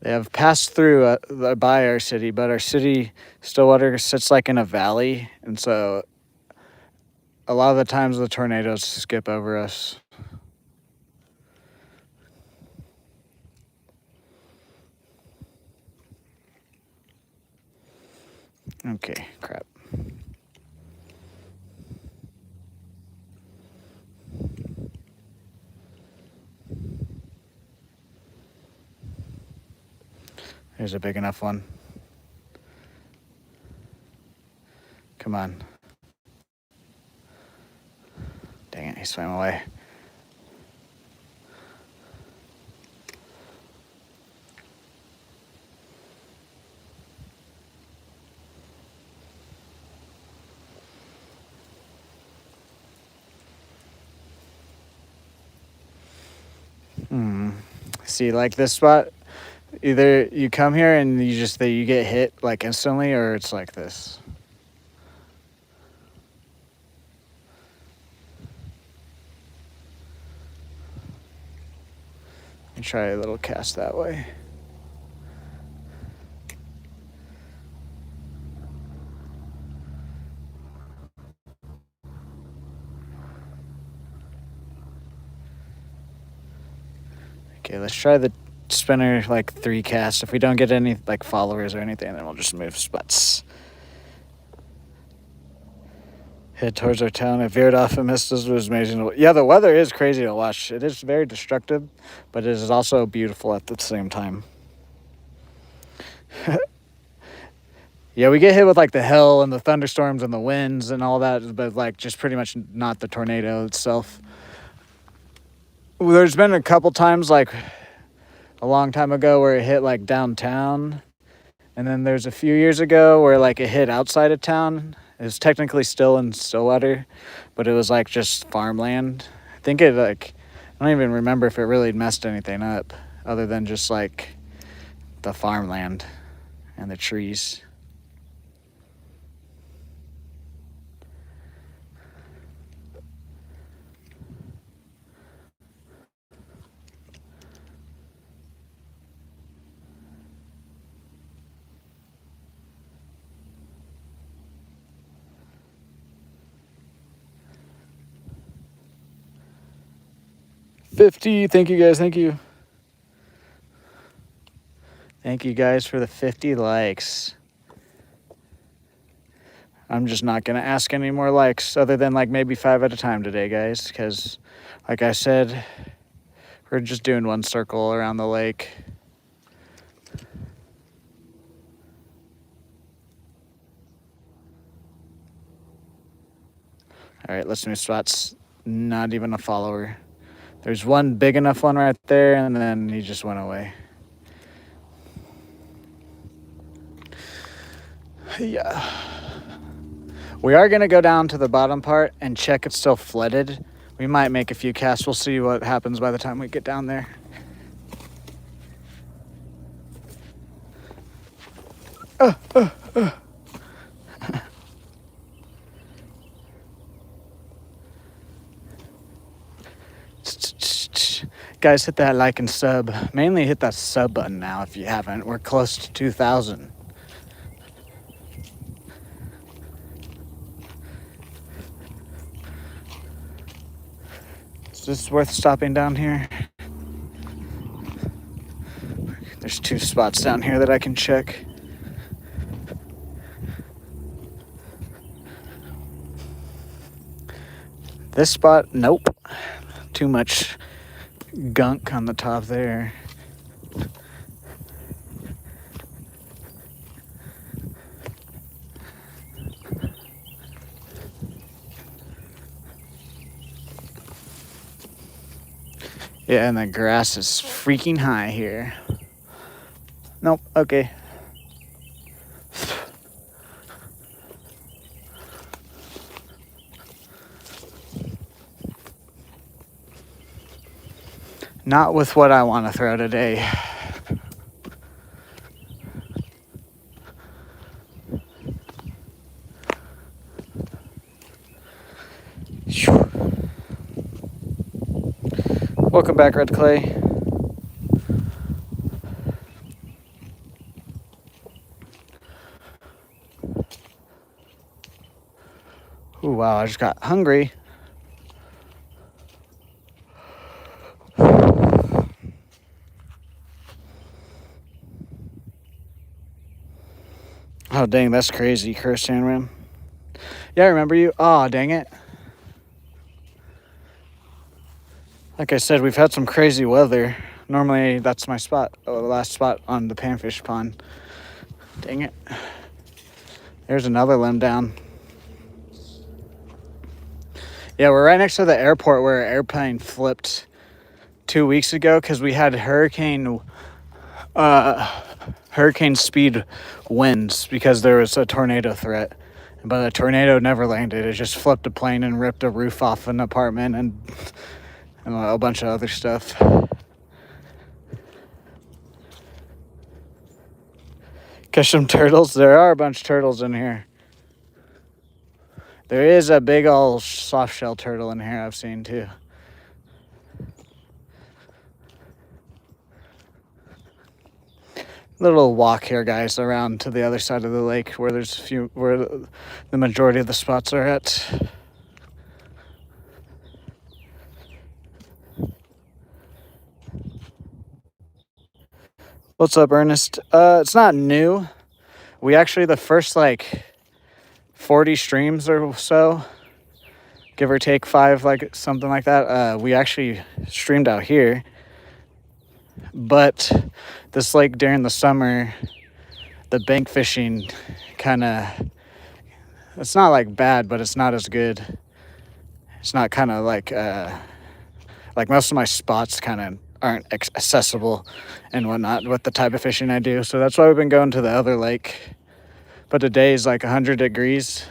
They have passed through by our city, but our city, Stillwater, sits, like, in a valley. And so a lot of the times the tornadoes skip over us. Okay, crap. Here's a big enough one. Come on. Dang it, he swam away. See, like this spot, either you come here and you get hit like instantly, or it's like this. And try a little cast that way. Okay, let's try the spinner like 3 casts. If we don't get any like followers or anything, then we'll just move spots. Head towards our town. I veered off and missed. This was amazing. Yeah, the weather is crazy to watch. It is very destructive, but it is also beautiful at the same time. Yeah, we get hit with like the hail and the thunderstorms and the winds and all that, but like just pretty much not the tornado itself. There's been a couple times like a long time ago where it hit like downtown, and then there's a few years ago where like it hit outside of town. It was technically still in Stillwater, but it was like just farmland. I think it like, I don't even remember if it really messed anything up other than just like the farmland and the trees. $50. Thank you guys. Thank you. Thank you guys for the 50 likes. I'm just not going to ask any more likes other than like maybe 5 at a time today, guys, because like I said, we're just doing one circle around the lake. All right, let's move spots. Not even a follower. There's one big enough one right there, and then he just went away. Yeah. We are going to go down to the bottom part and check it's still flooded. We might make a few casts. We'll see what happens by the time we get down there. Guys, hit that like and sub. Mainly hit that sub button now if you haven't. We're close to 2,000. Is this worth stopping down here? There's 2 spots down here that I can check. This spot, nope. Too much gunk on the top there. Yeah, and the grass is freaking high here. Nope, okay. Not with what I want to throw today. Welcome back, Red Clay. Ooh, wow, I just got hungry. Oh, dang, that's crazy, Curse Sandram. Yeah, I remember you. Oh, dang it. Like I said, we've had some crazy weather. Normally, that's my spot, the last spot on the panfish pond. Dang it. There's another limb down. Yeah, we're right next to the airport where an airplane flipped 2 weeks ago because we had hurricane speed winds because there was a tornado threat. But the tornado never landed. It just flipped a plane and ripped a roof off an apartment and a bunch of other stuff. Catch some turtles. There are a bunch of turtles in here. There is a big old soft shell turtle in here I've seen too. Little walk here, guys, around to the other side of the lake where there's where the majority of the spots are at. What's up, Ernest? It's not new. We actually, the first like 40 streams or so, give or take 5, like something like that, we actually streamed out here. But this lake during the summer, the bank fishing kind of, it's not like bad, but it's not as good. It's not kind of like most of my spots kind of aren't accessible and whatnot with the type of fishing I do. So that's why we've been going to the other lake. But today is like 100 degrees.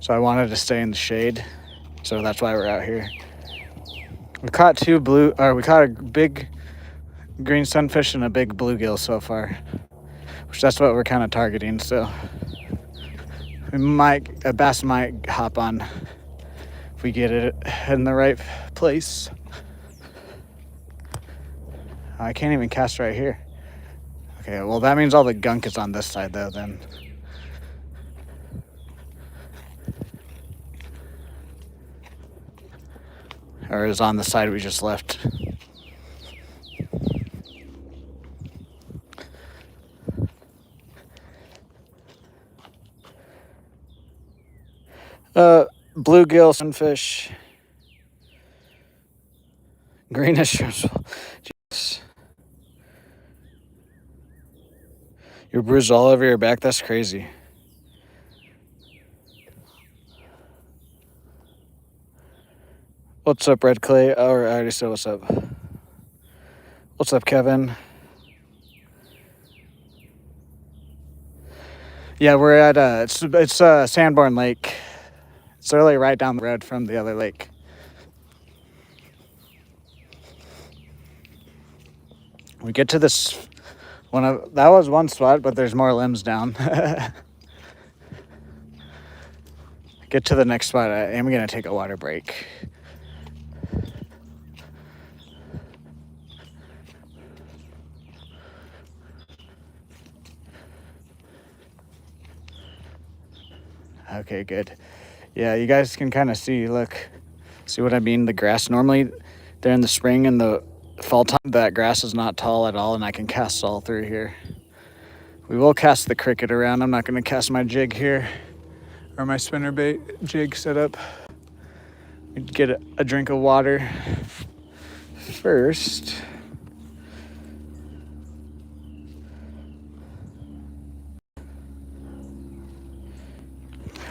So I wanted to stay in the shade. So that's why we're out here. We caught we caught a big green sunfish and a big bluegill so far, which that's what we're kind of targeting. So a bass might hop on if we get it in the right place. I can't even cast right here. Okay, well that means all the gunk is on this side though then. Or is on the side we just left. Bluegill, sunfish, greenish. Jeez. You're bruised all over your back? That's crazy. What's up, Red Clay? Oh, I already said what's up. What's up, Kevin? Yeah, we're at it's Sanborn Lake. It's literally right down the road from the other lake. We get to this that was one spot, but there's more limbs down. Get to the next spot. I am gonna take a water break. Okay, good. Yeah, you guys can kind of see what I mean? The grass, normally during the spring and the fall time, that grass is not tall at all, and I can cast all through here. We will cast the cricket around. I'm not going to cast my jig here or my spinnerbait jig set up. We'd get a drink of water first.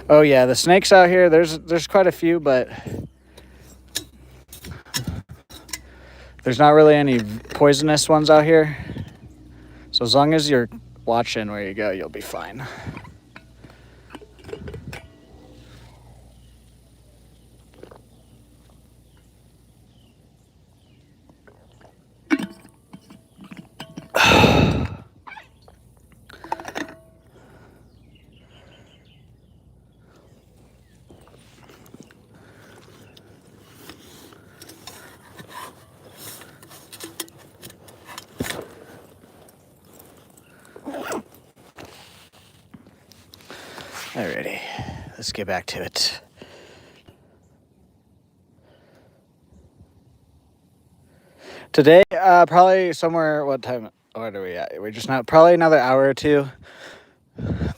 Oh yeah, the snakes out here, there's quite a few, but there's not really any poisonous ones out here. So as long as you're watching where you go, you'll be fine. Alrighty, let's get back to it. Today, probably somewhere, what are we at? We're just not, probably another hour or two.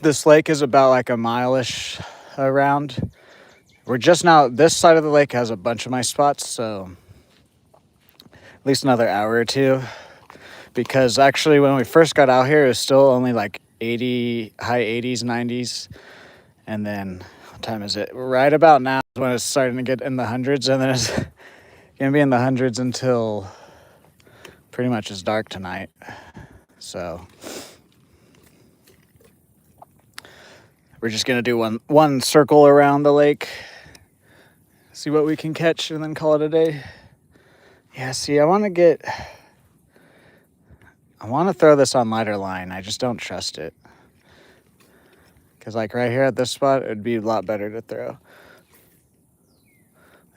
This lake is about like a mile-ish around. We're just now, this side of the lake has a bunch of my spots, so at least another hour or two. Because actually when we first got out here, it was still only like 80, high 80s, 90s. And then, what time is it? Right about now is when it's starting to get in the hundreds, and then it's gonna be in the hundreds until pretty much it's dark tonight. So we're just gonna do one circle around the lake, see what we can catch, and then call it a day. Yeah, see, I want to throw this on lighter line. I just don't trust it. Because like right here at this spot, it'd be a lot better to throw.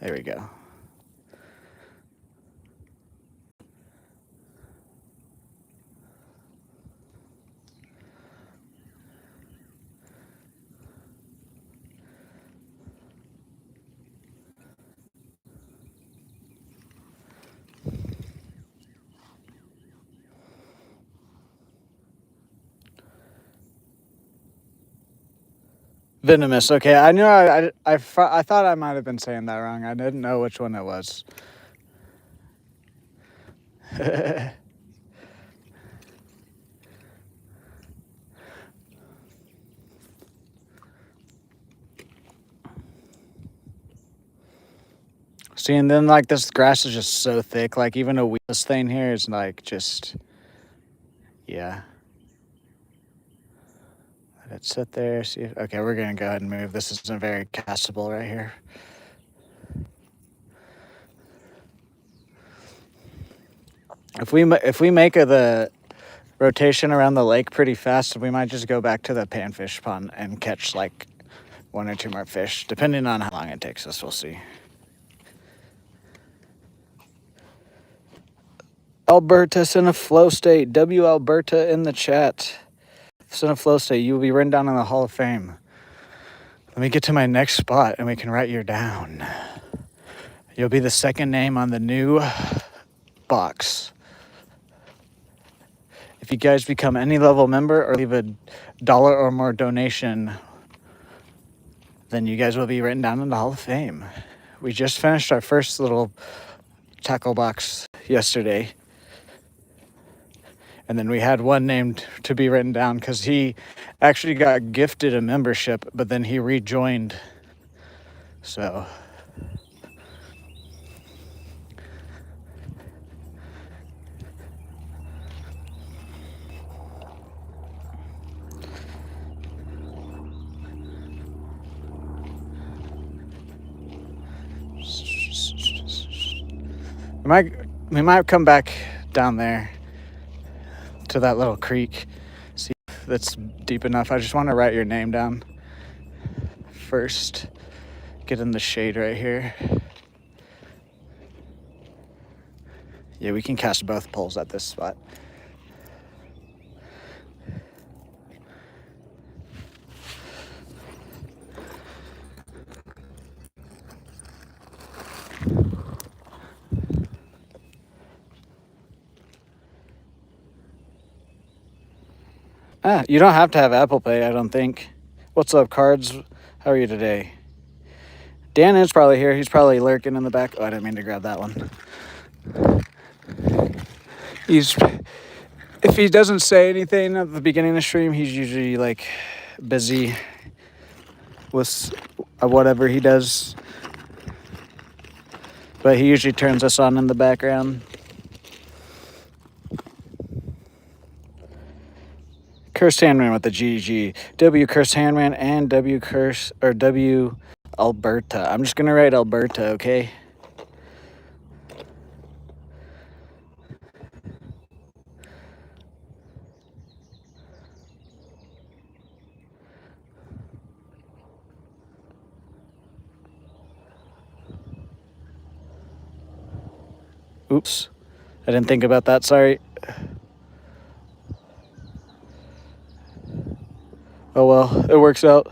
There we go. Venomous. Okay, I knew I thought I might have been saying that wrong. I didn't know which one it was. See, and then like this grass is just so thick. Like even a weedless thing here is like just, yeah. Let it sit there. See. Okay, we're gonna go ahead and move. This isn't very castable right here. If we make the rotation around the lake pretty fast, we might just go back to the panfish pond and catch like one or two more fish, depending on how long it takes us. We'll see. Alberta's in a flow state. W Alberta in the chat. It's in a flow state. You will be written down in the Hall of Fame. Let me get to my next spot and we can write you down. You'll be the second name on the new box. If you guys become any level member or leave $1 or more donation, then you guys will be written down in the Hall of Fame. We just finished our first little tackle box yesterday. And then we had one named to be written down because he actually got gifted a membership, but then he rejoined. So we might come back down there to that little creek, see if that's deep enough. I just want to write your name down first. Get in the shade right here. Yeah, we can cast both poles at this spot. You don't have to have Apple Pay, I don't think. What's up, Cards? How are you today? Dan is probably here. He's probably lurking in the back. Oh, I didn't mean to grab that one. If he doesn't say anything at the beginning of the stream, he's usually like busy with whatever he does. But he usually turns us on in the background. Cursed Handman with the GG. W Cursed Handman and W Alberta. I'm just gonna write Alberta, okay? Oops. I didn't think about that, sorry. Oh well, it works out.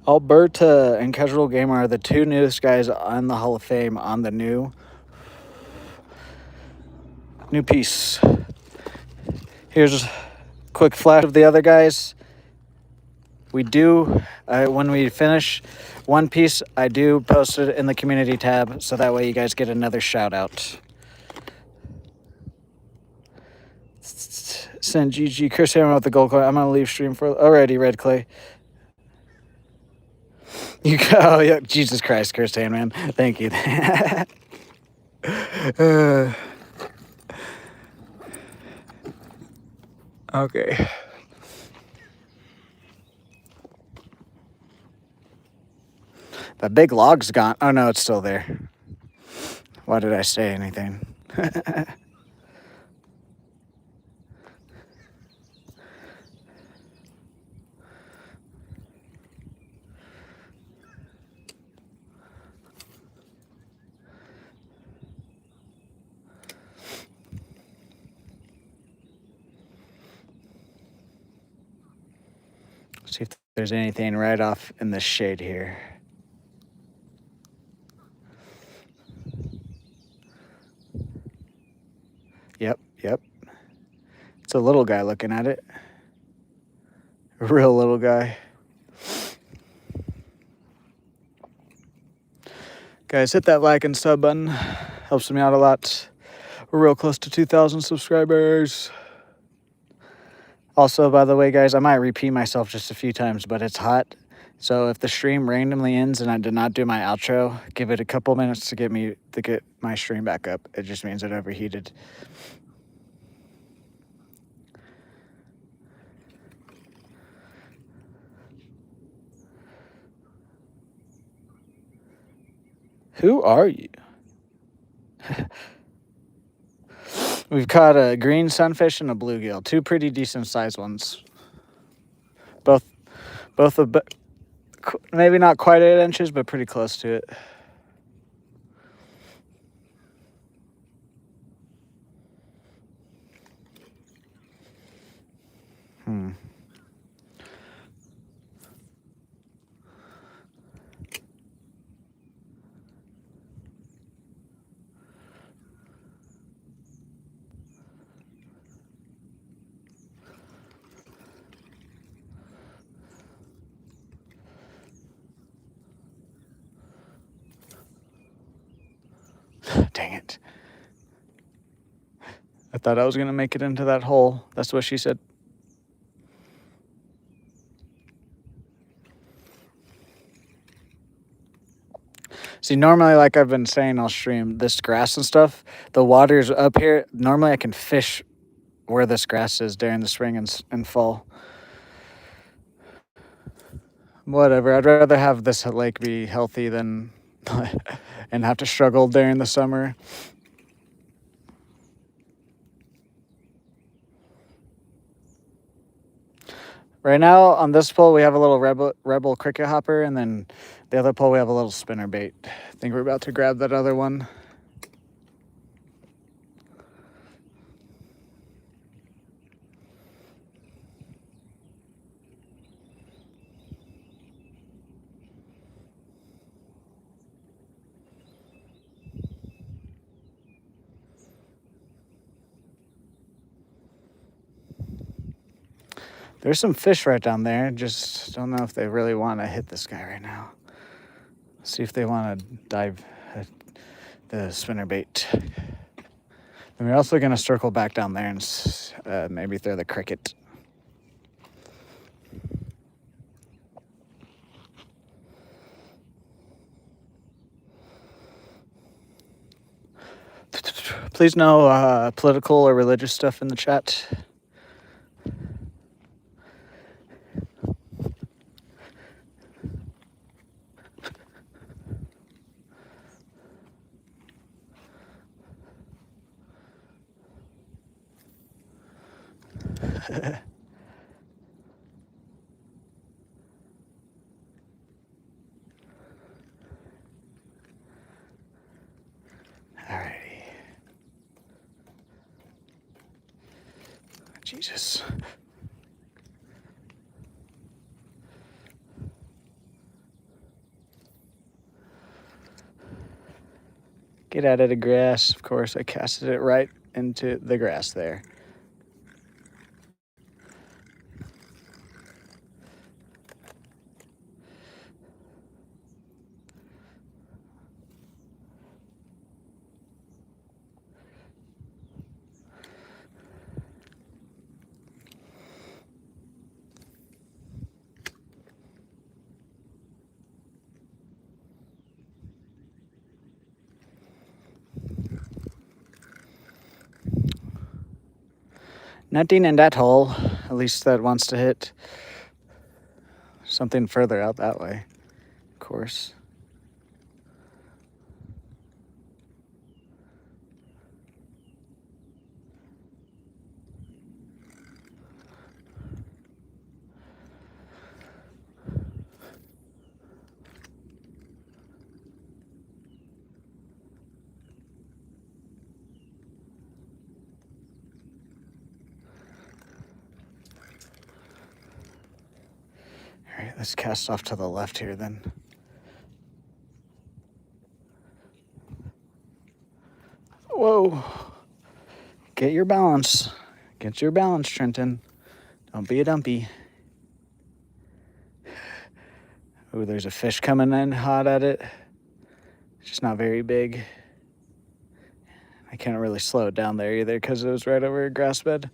Alberta and Casual Gamer are the two newest guys on the Hall of Fame on the new piece. Here's a quick flash of the other guys. We do, when we finish one piece, I do post it in the community tab, so that way you guys get another shout out. Send GG Chris Hammer with the gold coin. I'm gonna leave stream for already. Red Clay. You go. Oh, yeah. Jesus Christ, Chris Hammer, man. Thank you. Okay. The big log's gone. Oh no, it's still there. Why did I say anything? See if there's anything right off in the shade here. Yep. It's a little guy looking at it. A real little guy. Guys, hit that like and sub button. Helps me out a lot. We're real close to 2,000 subscribers. Also, by the way, guys, I might repeat myself just a few times, but it's hot. So if the stream randomly ends and I did not do my outro, give it a couple minutes to get my stream back up. It just means it overheated. Who are you? We've caught a green sunfish and a bluegill, two pretty decent sized ones. Both maybe not quite 8 inches, but pretty close to it. Dang it. I thought I was going to make it into that hole. That's what she said. See, normally, like I've been saying, I'll stream this grass and stuff. The water's up here. Normally, I can fish where this grass is during the spring and fall. Whatever. I'd rather have this lake be healthy than and have to struggle during the summer. Right now, on this pole, we have a little rebel cricket hopper, and then the other pole, we have a little spinner bait. I think we're about to grab that other one. There's some fish right down there. Just don't know if they really want to hit this guy right now. See if they want to dive at the spinner bait. And we're also going to circle back down there and maybe throw the cricket. Please no political or religious stuff in the chat. Alrighty. Jesus. Get out of the grass. Of course, I casted it right into the grass there. Nothing in that hole, at least that wants to hit something further out that way, of course. All right, let's cast off to the left here then. Whoa. Get your balance. Get your balance, Trenton. Don't be a dumpy. Oh, there's a fish coming in hot at it. It's just not very big. I can't really slow it down there either because it was right over a grass bed.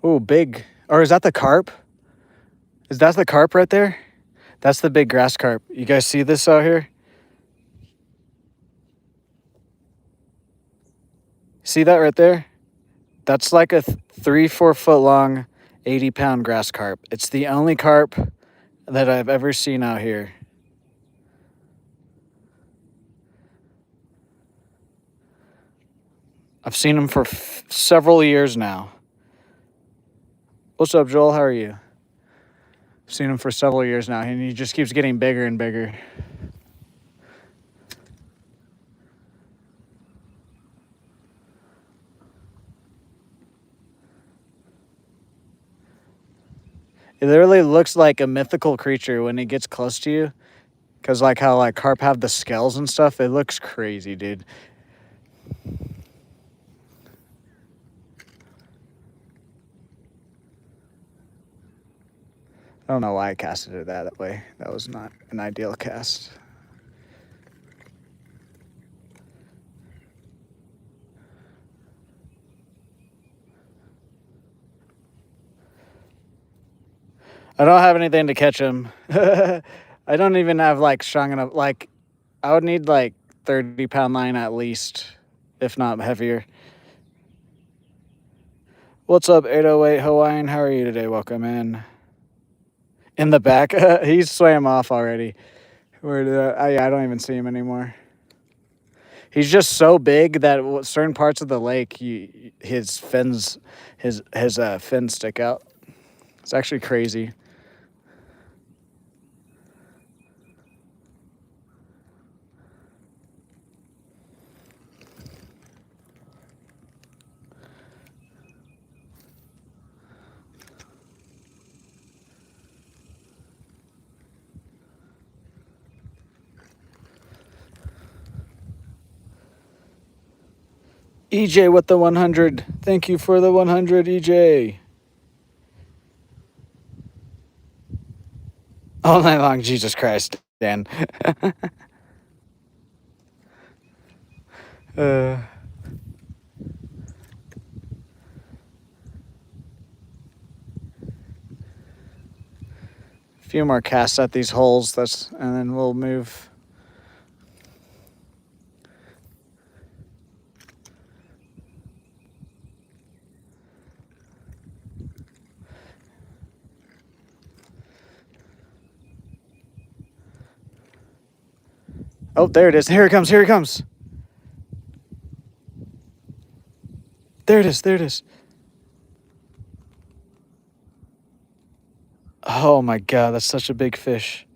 Oh, big. Or is that the carp? Is that the carp right there? That's the big grass carp. You guys see this out here? See that right there? That's like a 3-4 foot long, 80-pound grass carp. It's the only carp that I've ever seen out here. I've seen them for several years now. What's up, Joel? How are you? I've seen him for several years now, and he just keeps getting bigger and bigger. It literally looks like a mythical creature when it gets close to you. Because like how like carp have the scales and stuff, it looks crazy, dude. I don't know why I casted it that way. That was not an ideal cast. I don't have anything to catch him. I don't even have like strong enough. Like, I would need like 30-pound line at least, if not heavier. What's up, 808 Hawaiian? How are you today? Welcome in. In the back, he swam off already. Where did I don't even see him anymore. He's just so big that certain parts of the lake, his fins stick out. It's actually crazy. EJ with the 100. Thank you for the 100, EJ. All night long, Jesus Christ, Dan. A few more casts at these holes, and then we'll move. Oh, there it is. Here it comes. Here it comes. There it is. There it is. Oh my God, that's such a big fish.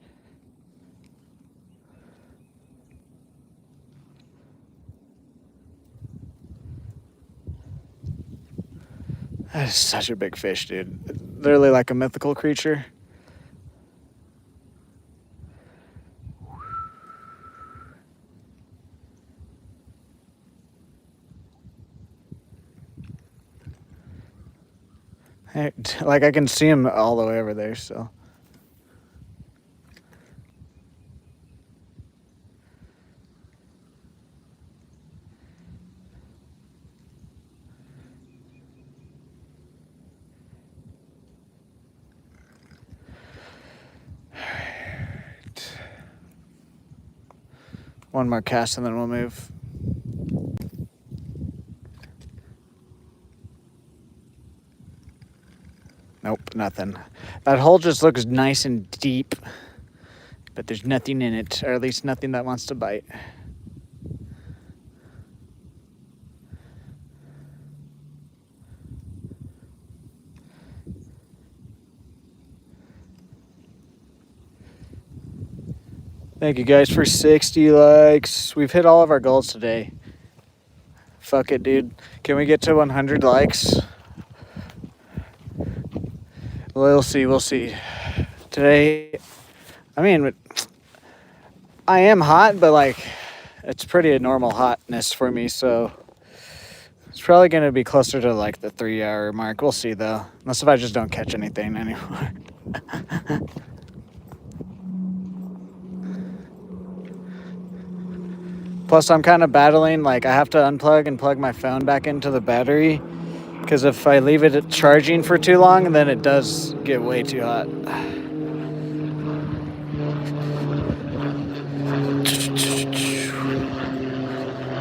That is such a big fish, dude. Literally like a mythical creature. Like I can see him all the way over there still. One more cast and then we'll move. Nope, nothing. That hole just looks nice and deep, but there's nothing in it, or at least nothing that wants to bite. Thank you guys for 60 likes. We've hit all of our goals today. Fuck it, dude. Can we get to 100 likes? We'll see, we'll see. Today, I mean, I am hot, but like, it's pretty normal hotness for me, so it's probably going to be closer to like the 3-hour mark. We'll see though. Unless if I just don't catch anything anymore. Plus, I'm kind of battling, like, I have to unplug and plug my phone back into the battery. Because if I leave it charging for too long, then it does get way too hot.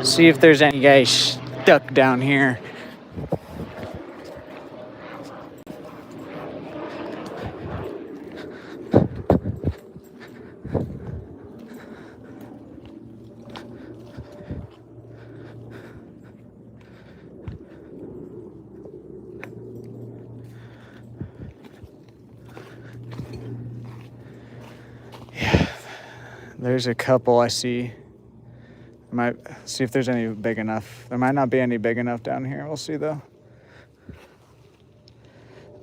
See if there's any guys stuck down here. There's a couple I see. I might see if there's any big enough. There might not be any big enough down here. We'll see though.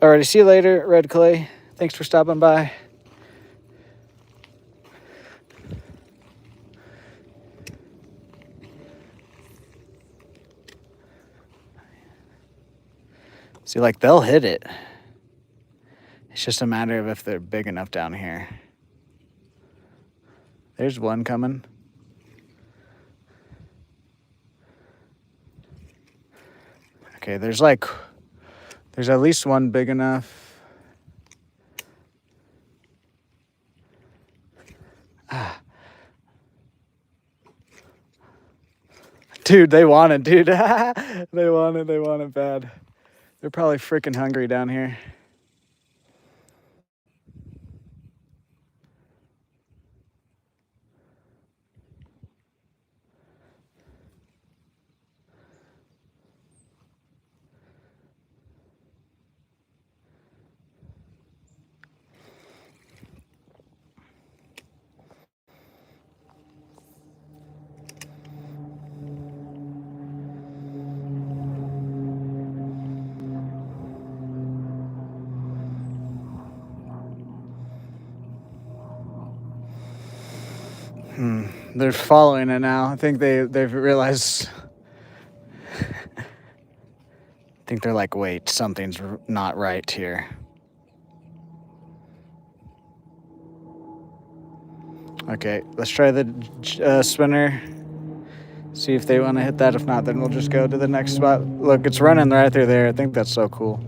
Alrighty, see you later, Red Clay. Thanks for stopping by. See, like, they'll hit it. It's just a matter of if they're big enough down here. There's one coming. Okay, there's at least one big enough. Dude, they want it, dude. They want it bad. They're probably freaking hungry down here. They're following it now. I think they've realized. I think they're like, wait, something's not right here. Okay, let's try the spinner. See if they want to hit that. If not, then we'll just go to the next spot. Look, it's running right through there. I think that's so cool.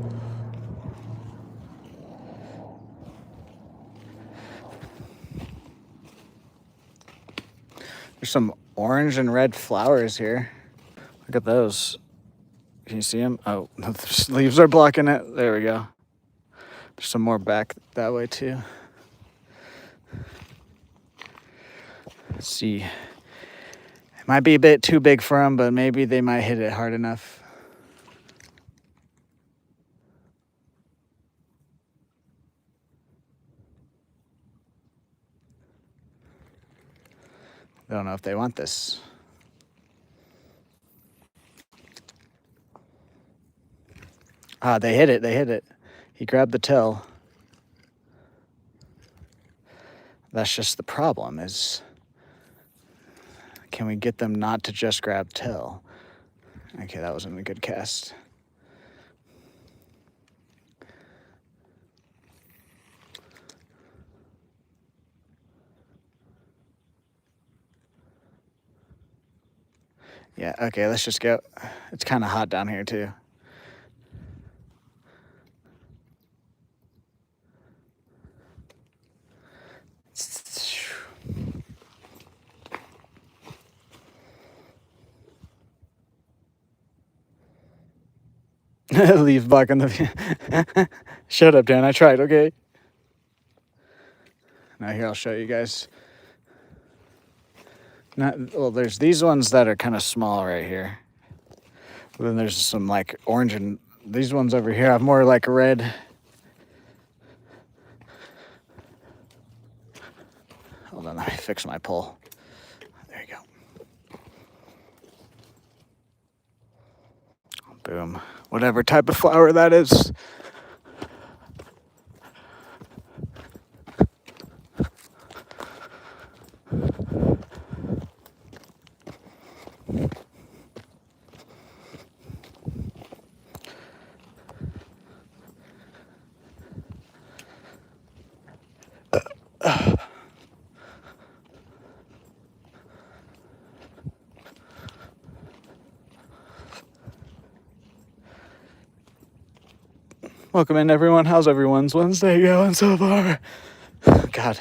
There's some orange and red flowers here. Look at those. Can you see them? Oh, the leaves are blocking it. There we go. There's some more back that way too. Let's see. It might be a bit too big for them, but maybe they might hit it hard enough. I don't know if they want this. Ah, they hit it. He grabbed the tail. That's just the problem is, can we get them not to just grab tail? Okay, that wasn't a good cast. Yeah, okay, let's just go. It's kind of hot down here too. Leave back in the. Shut up, Dan. I tried. Okay. Now here I'll show you guys. Well, there's these ones that are kind of small right here. But then there's some like orange, and these ones over here have more like red. Hold on, let me fix my pole. There you go. Boom. Whatever type of flower that is. Welcome in, everyone. How's everyone's Wednesday going so far? God.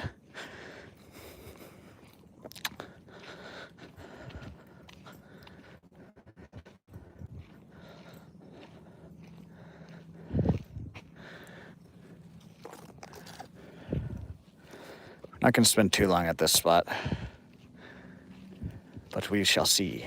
Not going to spend too long at this spot, but we shall see.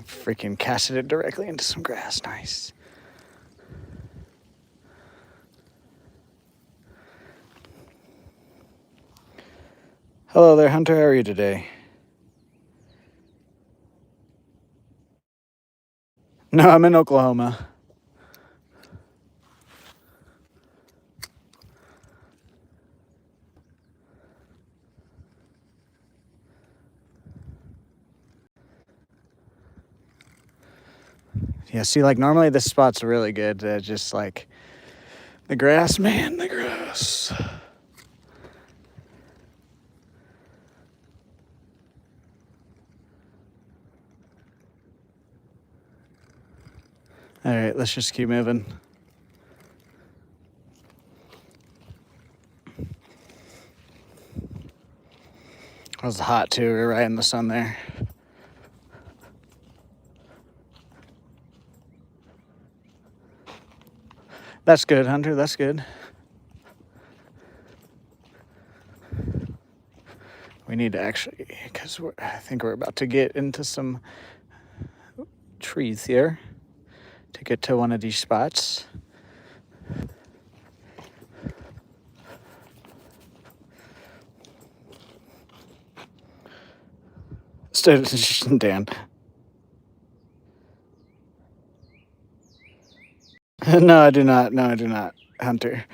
Freaking casted it directly into some grass. Nice. Hello there, Hunter. How are you today? No, I'm in Oklahoma. Yeah, see, like normally this spot's really good. Just like the grass, man, the grass. All right, let's just keep moving. It was hot too. We were right in the sun there. That's good, Hunter. That's good. We need to actually, because I think we're about to get into some trees here to get to one of these spots. Dan. No, I do not. No, I do not, Hunter.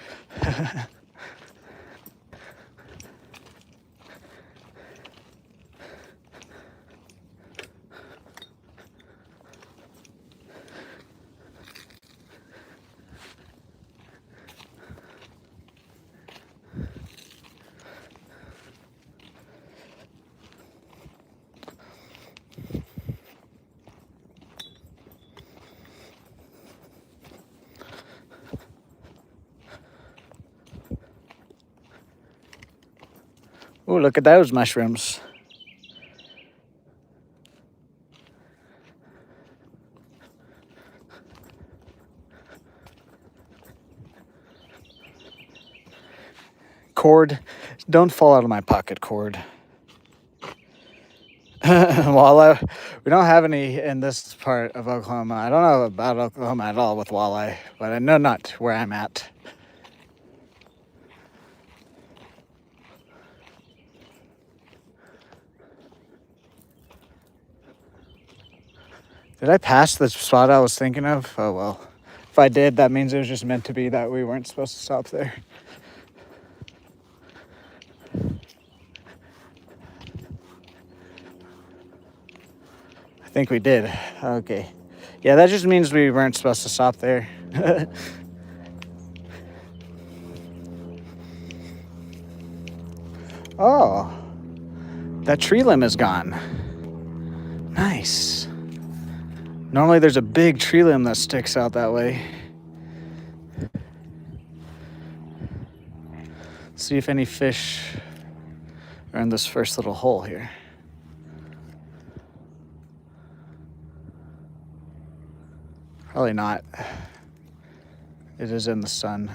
Oh, look at those mushrooms. Cord. Don't fall out of my pocket, cord. Walleye. We don't have any in this part of Oklahoma. I don't know about Oklahoma at all with walleye, but I know not where I'm at. Did I pass the spot I was thinking of? Oh well. If I did, that means it was just meant to be that we weren't supposed to stop there. I think we did. Okay. Yeah, that just means we weren't supposed to stop there. Oh, that tree limb is gone. Nice. Normally there's a big tree limb that sticks out that way. Let's see if any fish are in this first little hole here. Probably not. It is in the sun.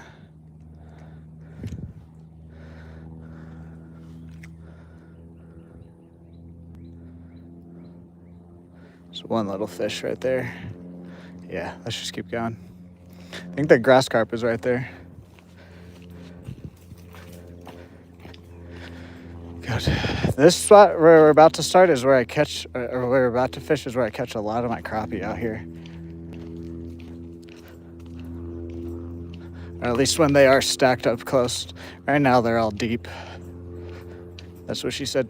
There's one little fish right there. Yeah, let's just keep going. I think the grass carp is right there. Good. This spot where we're about to start is where I catch, or where we're about to fish is where I catch a lot of my crappie out here. Or at least when they are stacked up close. Right now they're all deep. That's what she said.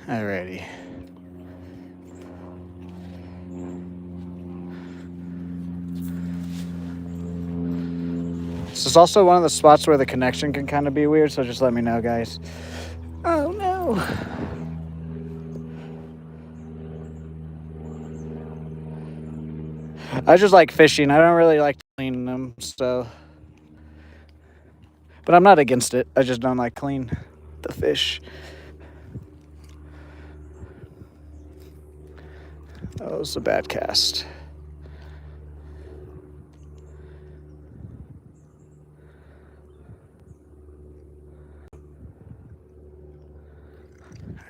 Alrighty. This is also one of the spots where the connection can kind of be weird, so just let me know, guys. Oh no. I just like fishing. I don't really like cleaning them, so. But I'm not against it. I just don't like clean the fish. That was a bad cast.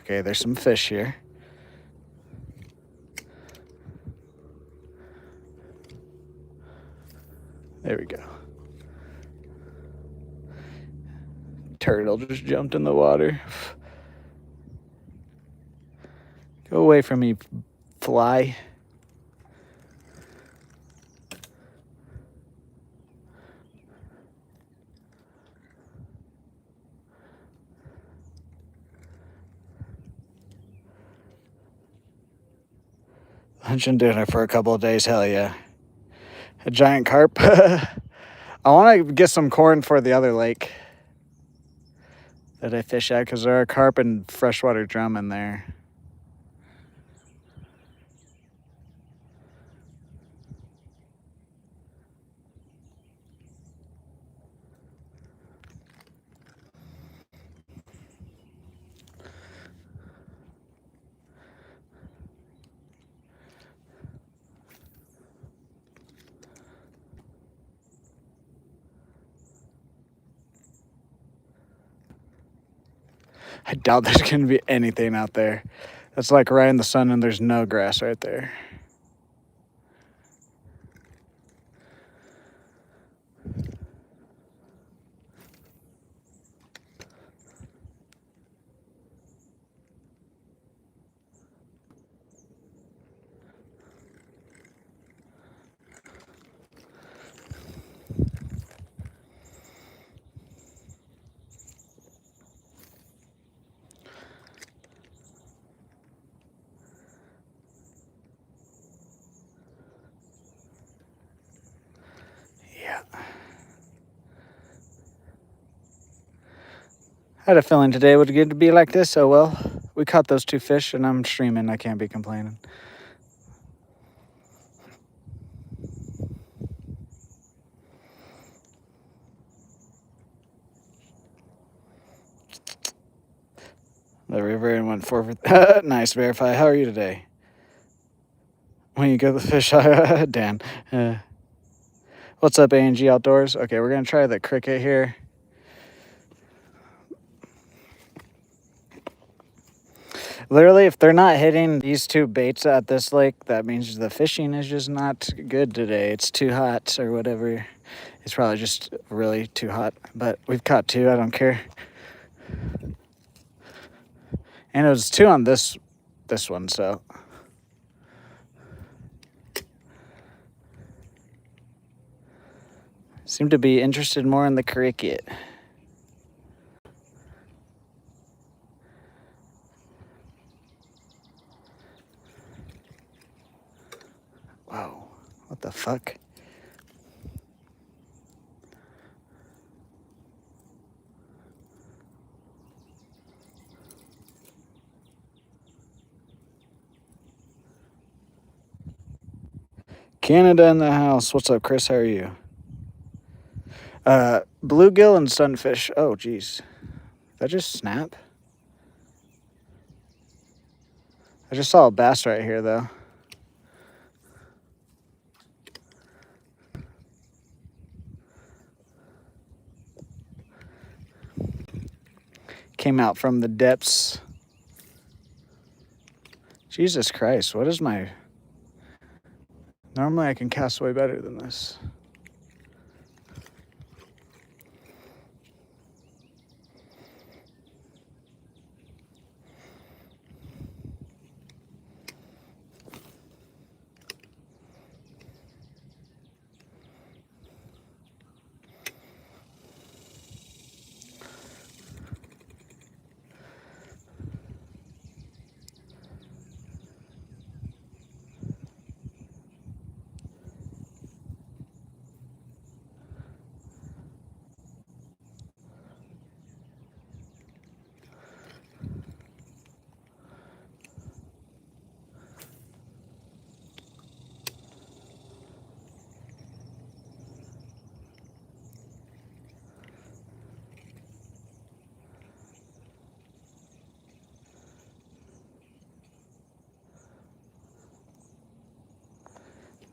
Okay, there's some fish here. There we go. Turtle just jumped in the water. Go away from me, fly. Lunch and dinner for a couple of days, hell yeah. A giant carp. I want to get some corn for the other lake that I fish at, because there are carp and freshwater drum in there. I doubt there's going to be anything out there. That's like right in the sun and there's no grass right there. Yeah. I had a feeling today would get to be like this, so well, we caught those two fish and I'm streaming. I can't be complaining. The river and went forward. Nice, Verify. How are you today? When you go to the fish, Dan. What's up, A&G Outdoors? Okay, we're going to try the cricket here. Literally, if they're not hitting these two baits at this lake, that means the fishing is just not good today. It's too hot or whatever. It's probably just really too hot. But we've caught two. I don't care. And it was 2 on this one, so. Seem to be interested more in the cricket. Whoa, what the fuck? Canada in the house. What's up, Chris? How are you? Bluegill and sunfish. Oh, geez. Did that just snap? I just saw a bass right here, though. Came out from the depths. Jesus Christ, what is my... Normally I can cast way better than this.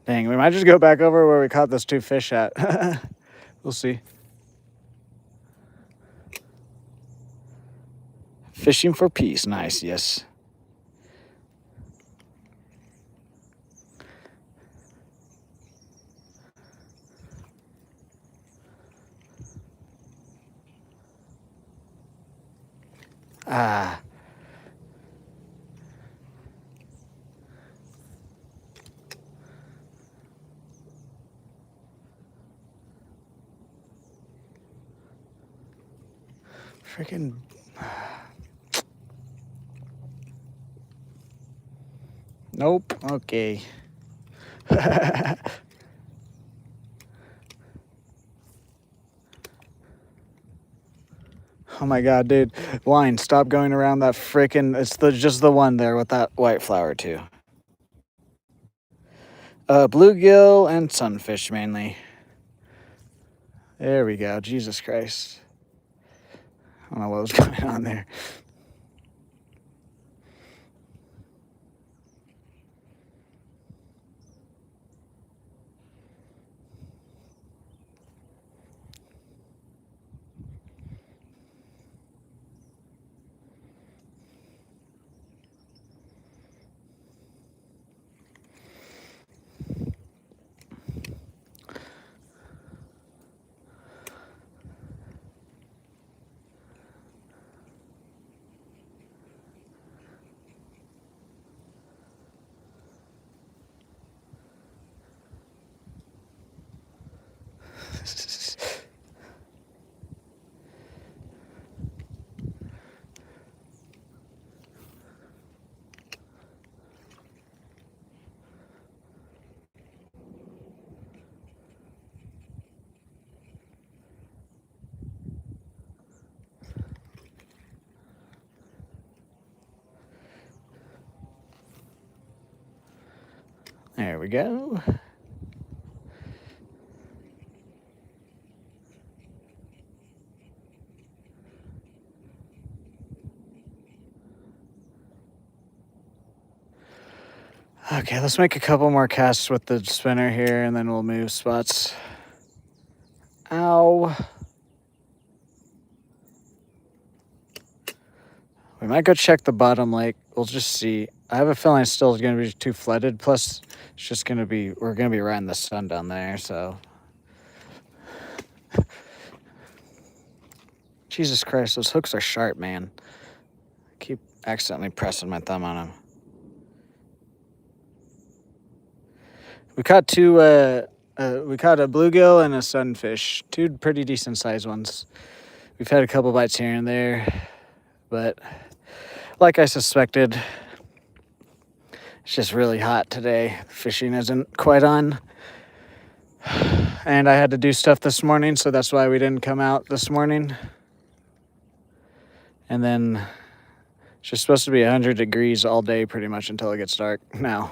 Dang, we might just go back over where we caught those 2 fish at. We'll see. Fishing for peace. Nice, yes. Ah. Freaking... Nope. Okay. Oh my god, dude. Line, stop going around that freaking... It's just the one there with that white flower, too. Bluegill and sunfish, mainly. There we go. Jesus Christ. I don't know what was going on there. There we go. Okay, let's make a couple more casts with the spinner here, and then we'll move spots. Ow. We might go check the bottom lake. We'll just see. I have a feeling it's still going to be too flooded. Plus, it's just going to be... We're going to be right in the sun down there, so... Jesus Christ, those hooks are sharp, man. Keep accidentally pressing my thumb on him. We caught we caught a bluegill and a sunfish, two pretty decent sized ones. We've had a couple bites here and there, but like I suspected, it's just really hot today. Fishing isn't quite on. And I had to do stuff this morning, so that's why we didn't come out this morning. And then it's just supposed to be 100 degrees all day pretty much until it gets dark now.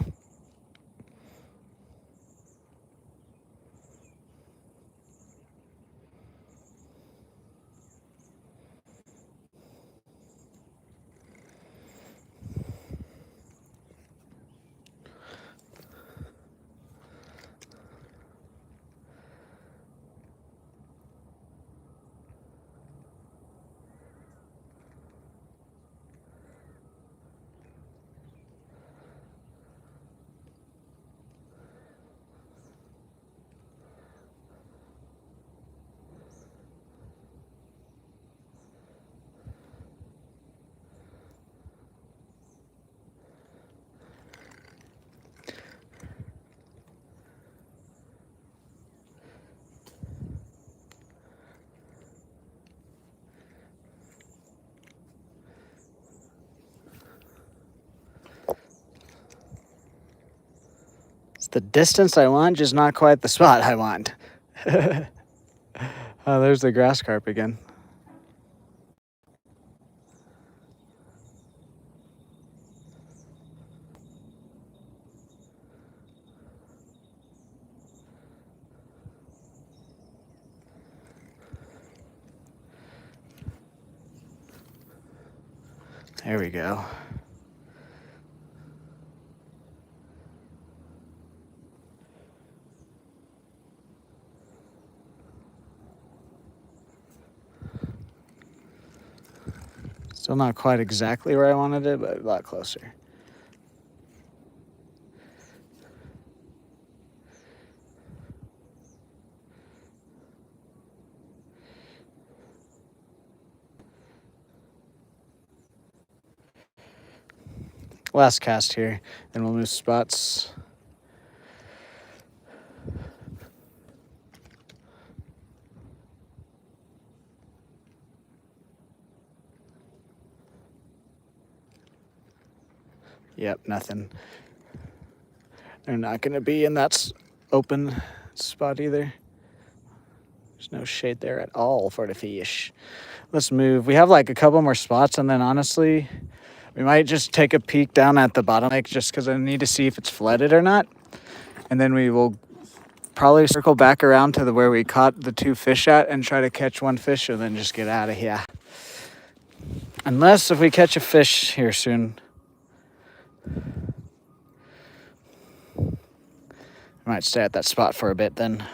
It's the distance I want, just not quite the spot I want. Oh, there's the grass carp again. There we go. Still not quite exactly where I wanted it, but a lot closer. Last cast here, then we'll move spots. Yep, nothing. They're not going to be in that open spot either. There's no shade there at all for the fish. Let's move. We have like a couple more spots, and then honestly, we might just take a peek down at the bottom lake just because I need to see if it's flooded or not. And then we will probably circle back around to where we caught the two fish at and try to catch one fish and then just get out of here. Unless if we catch a fish here soon. I might stay at that spot for a bit then.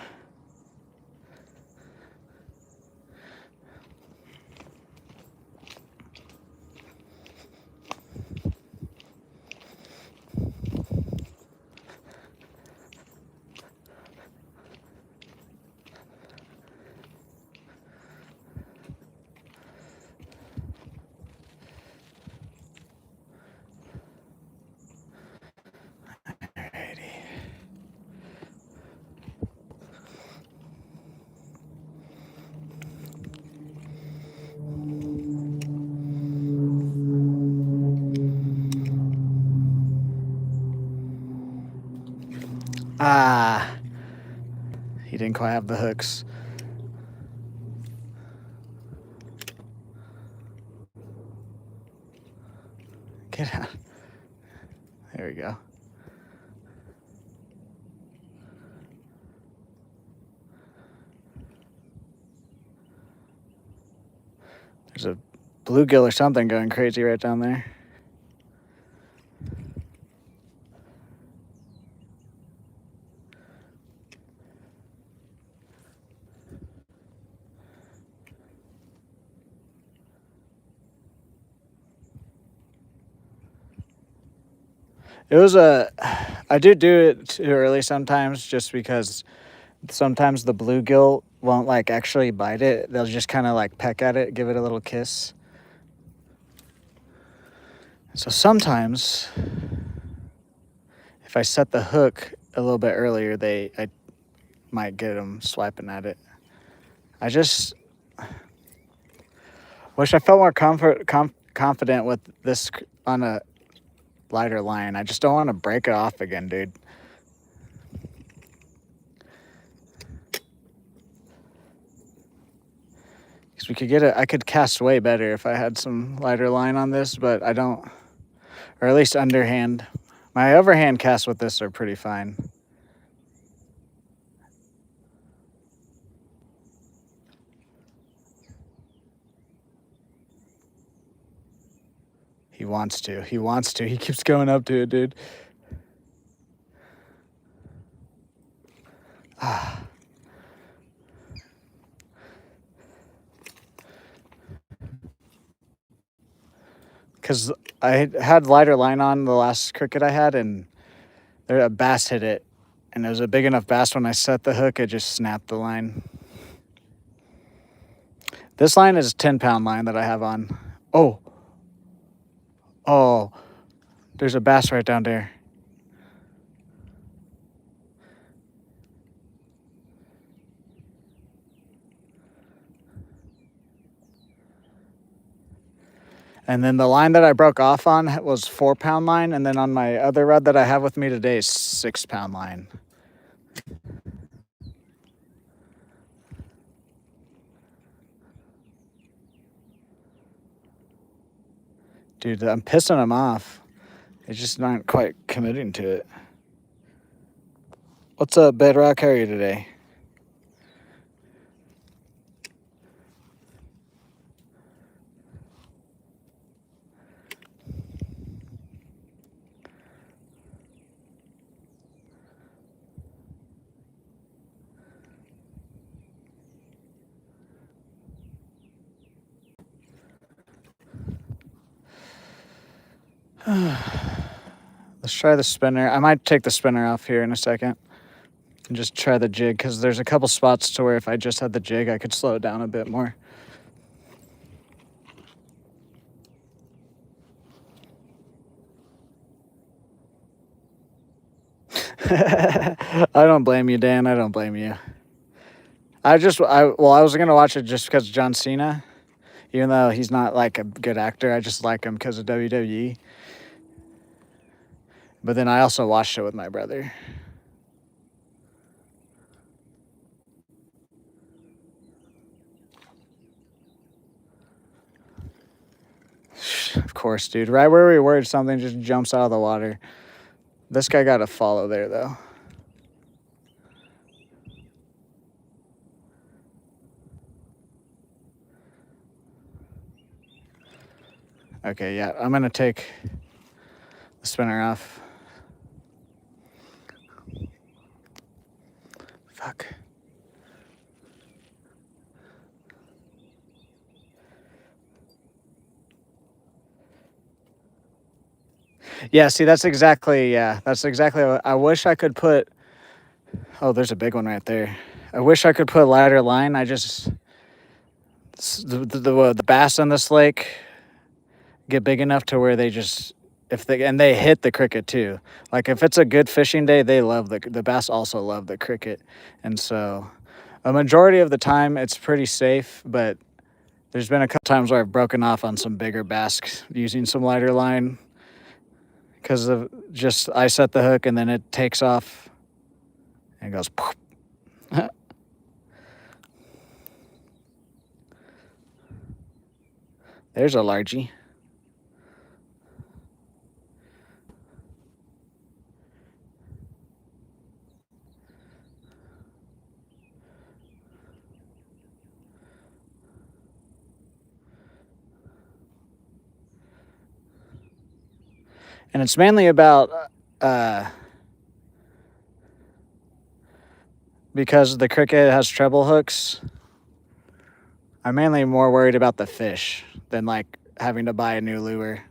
Ah, he didn't quite have the hooks. Get out. There we go. There's a bluegill or something going crazy right down there. It was I do it too early sometimes just because sometimes the bluegill won't like actually bite it. They'll just kind of like peck at it, give it a little kiss. So sometimes, if I set the hook a little bit earlier, I might get them swiping at it. I just wish I felt more confident with this on a lighter line. I just don't want to break it off again, dude. Because we could get it, I could cast way better if I had some lighter line on this, but I don't, or at least underhand. My overhand casts with this are pretty fine. He wants to. He wants to. He keeps going up to it, dude. Because I had lighter line on the last cricket I had, and a bass hit it. And it was a big enough bass when I set the hook, it just snapped the line. This line is a 10-pound line that I have on. Oh. Oh. There's a bass right down there. And then the line that I broke off on was 4-pound line. And then on my other rod that I have with me today is 6-pound line. Dude, I'm pissing them off. They're just not quite committing to it. What's up, Bedrock? How are you today? Let's try the spinner. I might take the spinner off here in a second and just try the jig, because there's a couple spots to where if I just had the jig, I could slow it down a bit more. I don't blame you, Dan. I don't blame you. I was gonna watch it just because John Cena, even though he's not like a good actor. I just like him because of WWE. But then I also watched it with my brother. Of course, dude. Right where we were, something just jumps out of the water. This guy got a follow there, though. Okay, yeah. I'm going to take the spinner off. Fuck. Yeah, see, that's exactly what I wish I could put. Oh, there's a big one right there. I wish I could put lighter line. I just, the bass on this lake get big enough to where they just, and they hit the cricket too. Like if it's a good fishing day, they love the bass also love the cricket. And so a majority of the time it's pretty safe, but there's been a couple times where I've broken off on some bigger bass using some lighter line. Because of just, I set the hook and then it takes off and it goes poof. There's a largie. And it's mainly about because the cricket has treble hooks. I'm mainly more worried about the fish than like having to buy a new lure.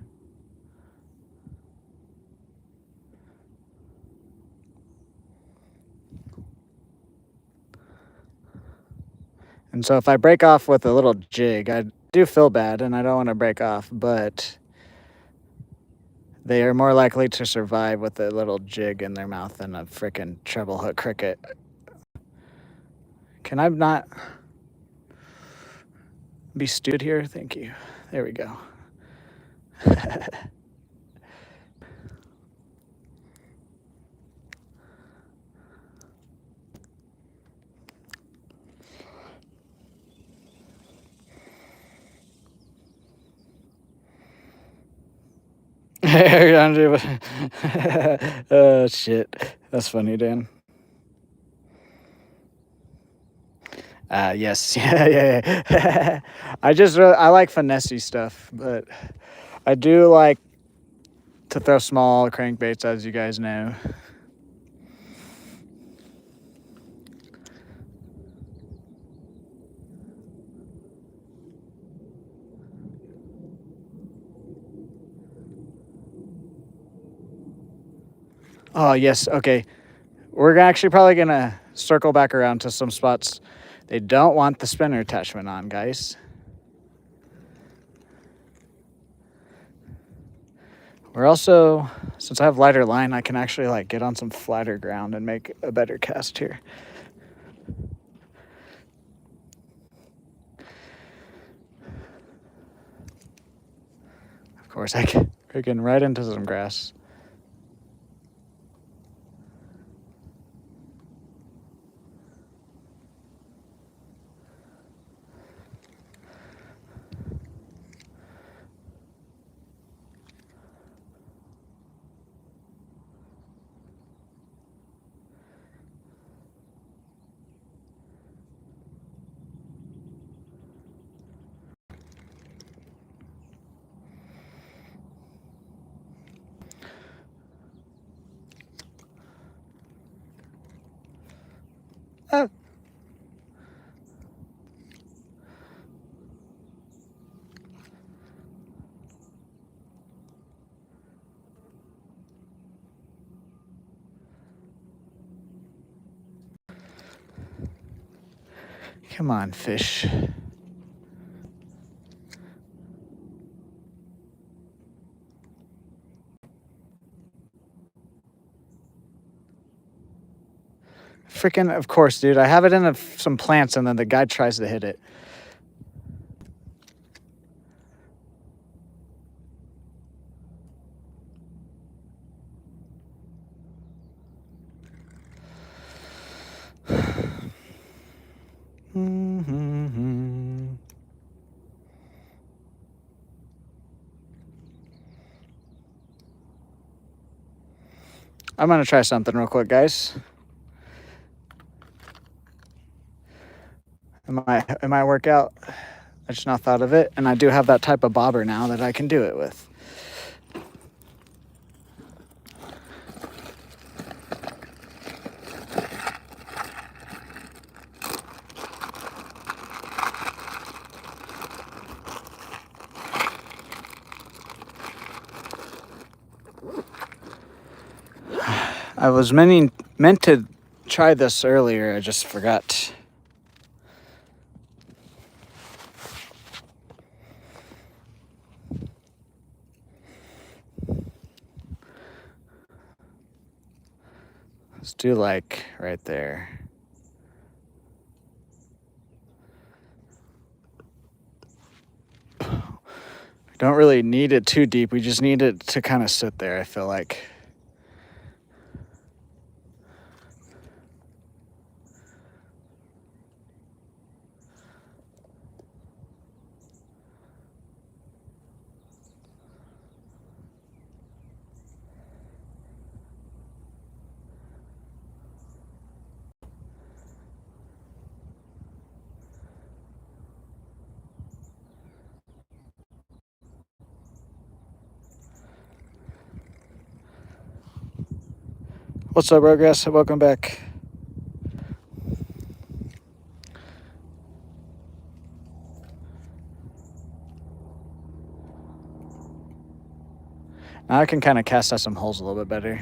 And so if I break off with a little jig, I do feel bad and I don't want to break off, but They are more likely to survive with a little jig in their mouth than a frickin' treble hook cricket. Can I not be stupid here? Thank you. There we go. Oh shit. That's funny, Dan. Yes. Yeah. I like finessey stuff, but I do like to throw small crankbaits, as you guys know. Oh, yes. Okay. We're actually probably going to circle back around to some spots they don't want the spinner attachment on, guys. We're also, since I have lighter line, I can actually like get on some flatter ground and make a better cast here. Of course, I can freaking right into some grass. Oh. Come on, fish. Freaking, of course, dude. I have it in some plants, and then the guy tries to hit it. I'm gonna try something real quick, guys. It might work out. I just now thought of it, and I do have that type of bobber now that I can do it with. I was meant to try this earlier. I just forgot. Let's do like right there. Don't really need it too deep. We just need it to kind of sit there, I feel like. What's up, Progress? Welcome back. Now I can kind of cast out some holes a little bit better.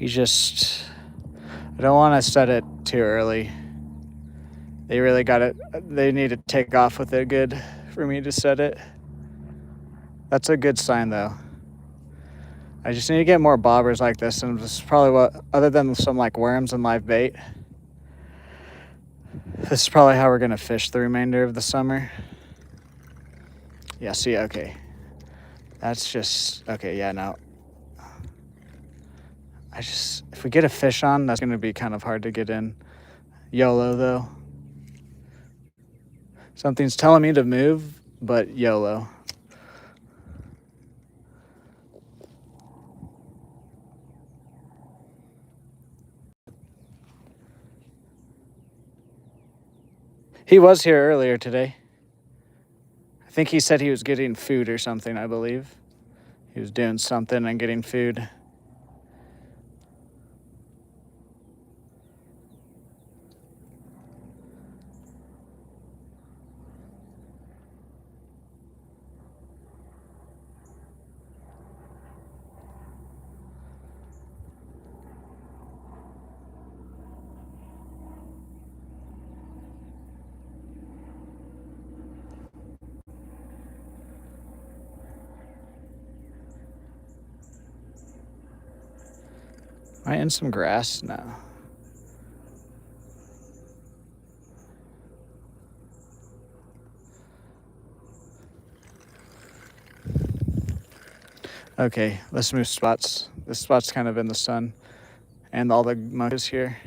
I don't want to set it too early. They really got it. They need to take off with it good for me to set it. That's a good sign, though. I just need to get more bobbers like this, and this is probably what, other than some like worms and live bait, this is probably how we're going to fish the remainder of the summer. Yeah, see, okay. That's just, okay, yeah, no. If we get a fish on, that's going to be kind of hard to get in. YOLO, though. Something's telling me to move, but YOLO. He was here earlier today. I think he said he was getting food or something, I believe. He was doing something and getting food. Am I in some grass? No. Okay, let's move spots. This spot's kind of in the sun, and all the muck is here.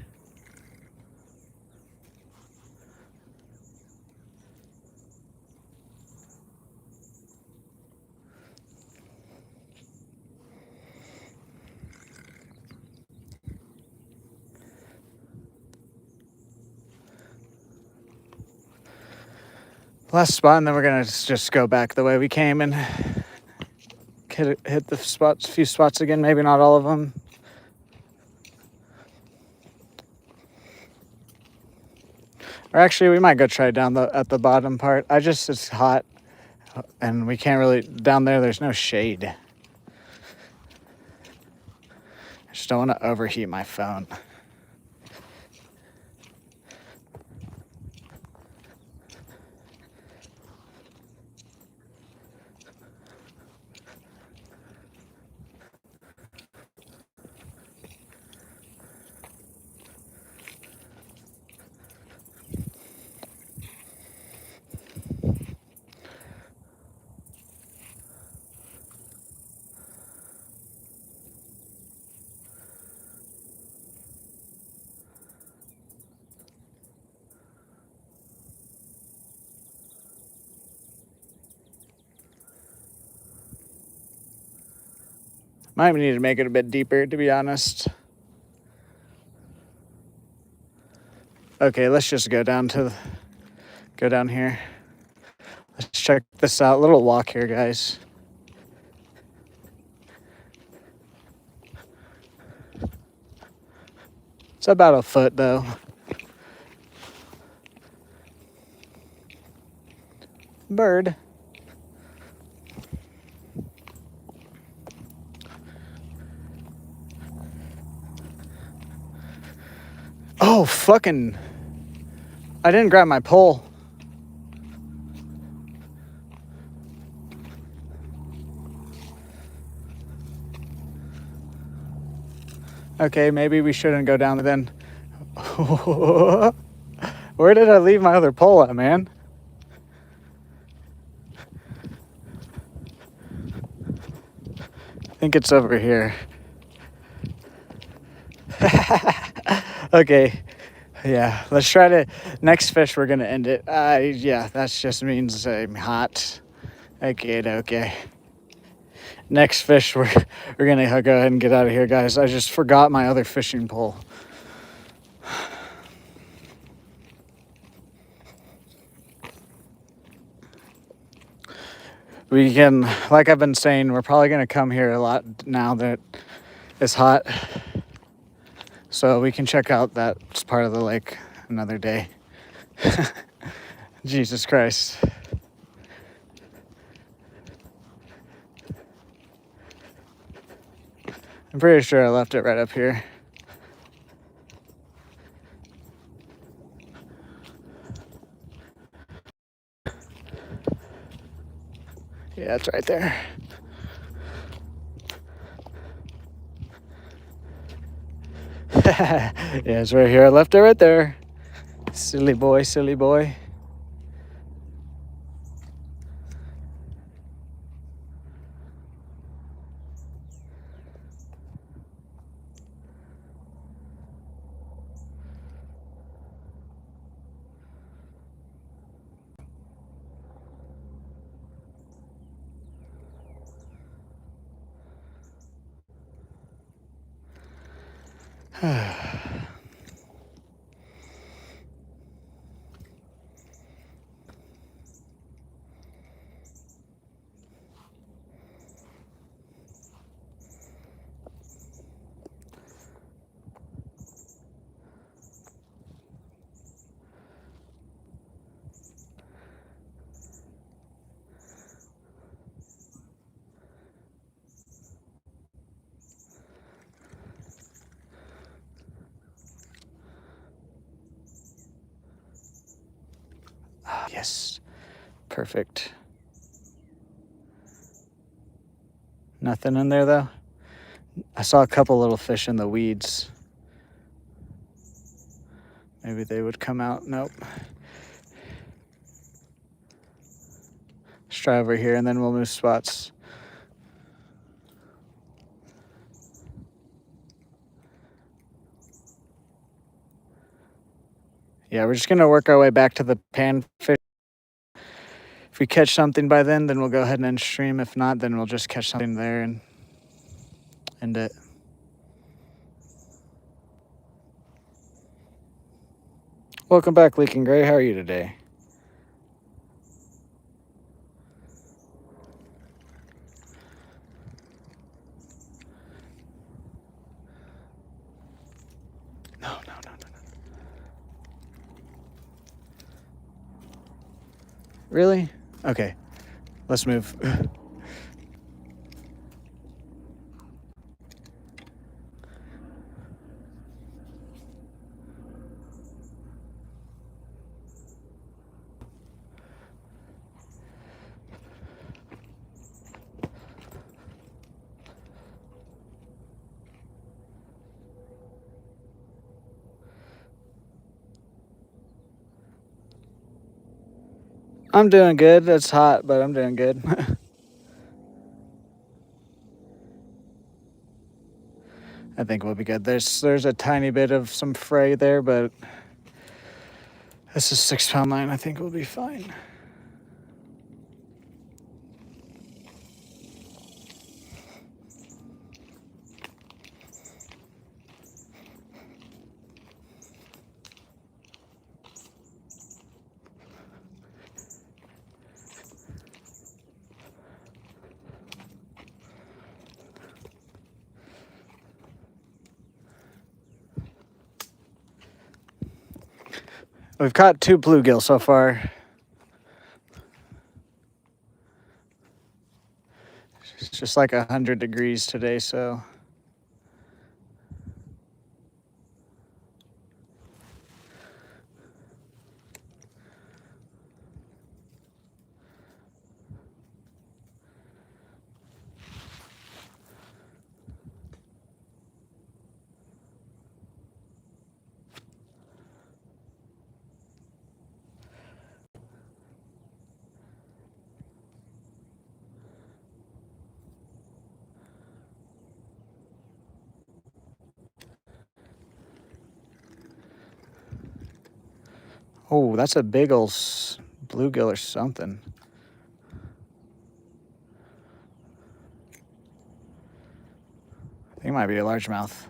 Last spot, and then we're gonna just go back the way we came and hit the spots, few spots again. Maybe not all of them. Or actually, we might go try down at the bottom part. It's hot, and we can't really down there. There's no shade. I just don't want to overheat my phone. Might need to make it a bit deeper, to be honest. Okay, let's just go down here. Let's check this out. Little walk here, guys. It's about a foot, though. Bird. Oh, fucking... I didn't grab my pole. Okay, maybe we shouldn't go down then. Where did I leave my other pole at, man? I think it's over here. Okay. Yeah, let's try to... Next fish, we're going to end it. Yeah, that just means I'm hot. Okay. Next fish, we're going to go ahead and get out of here, guys. I just forgot my other fishing pole. We can, like I've been saying, we're probably going to come here a lot now that it's hot. So we can check out that part of the lake another day. Jesus Christ. I'm pretty sure I left it right up here. Yeah, it's right there. Yeah, it's right here. I left it right there. Silly boy, silly boy. Yes, perfect. Nothing in there though. I saw a couple little fish in the weeds. Maybe they would come out. Nope. Let's try over here and then we'll move spots. Yeah, we're just gonna work our way back to the panfish. If we catch something by then we'll go ahead and end stream. If not, then we'll just catch something there and end it. Welcome back, Leaking Gray. How are you today? No. Really? Okay, let's move. I'm doing good. It's hot, but I'm doing good. I think we'll be good. There's a tiny bit of some fray there, but this is 6-pound line. I think we'll be fine. We've caught 2 bluegill so far. It's just like 100 degrees today, so. Oh, that's a big ol' bluegill or something. I think it might be a largemouth.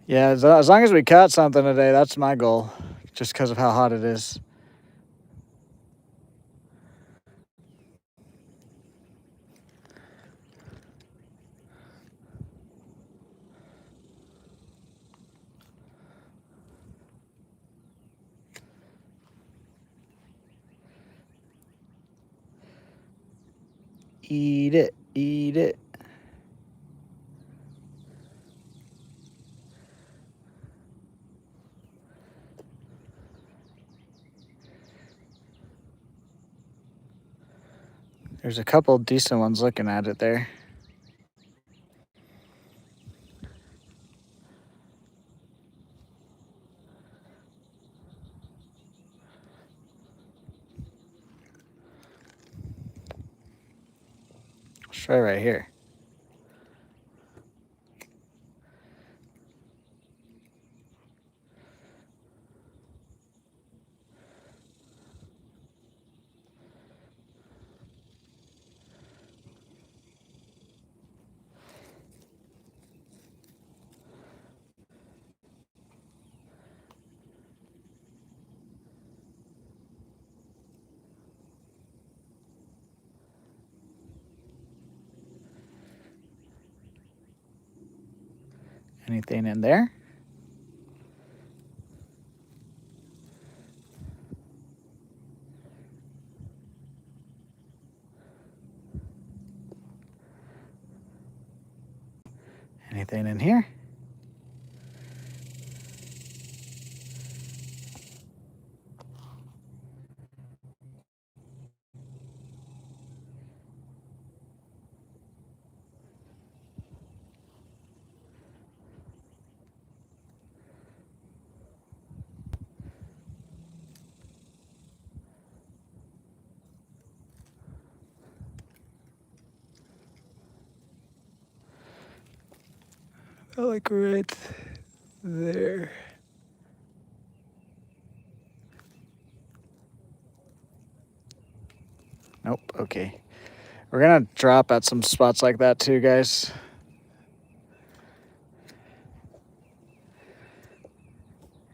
Yeah, as long as we caught something today, that's my goal, just because of how hot it is. Eat it. Eat it. There's a couple decent ones looking at it there. Let's try right here. Anything in there? Anything in here? Like right there. Nope. Okay. We're gonna drop at some spots like that too, guys.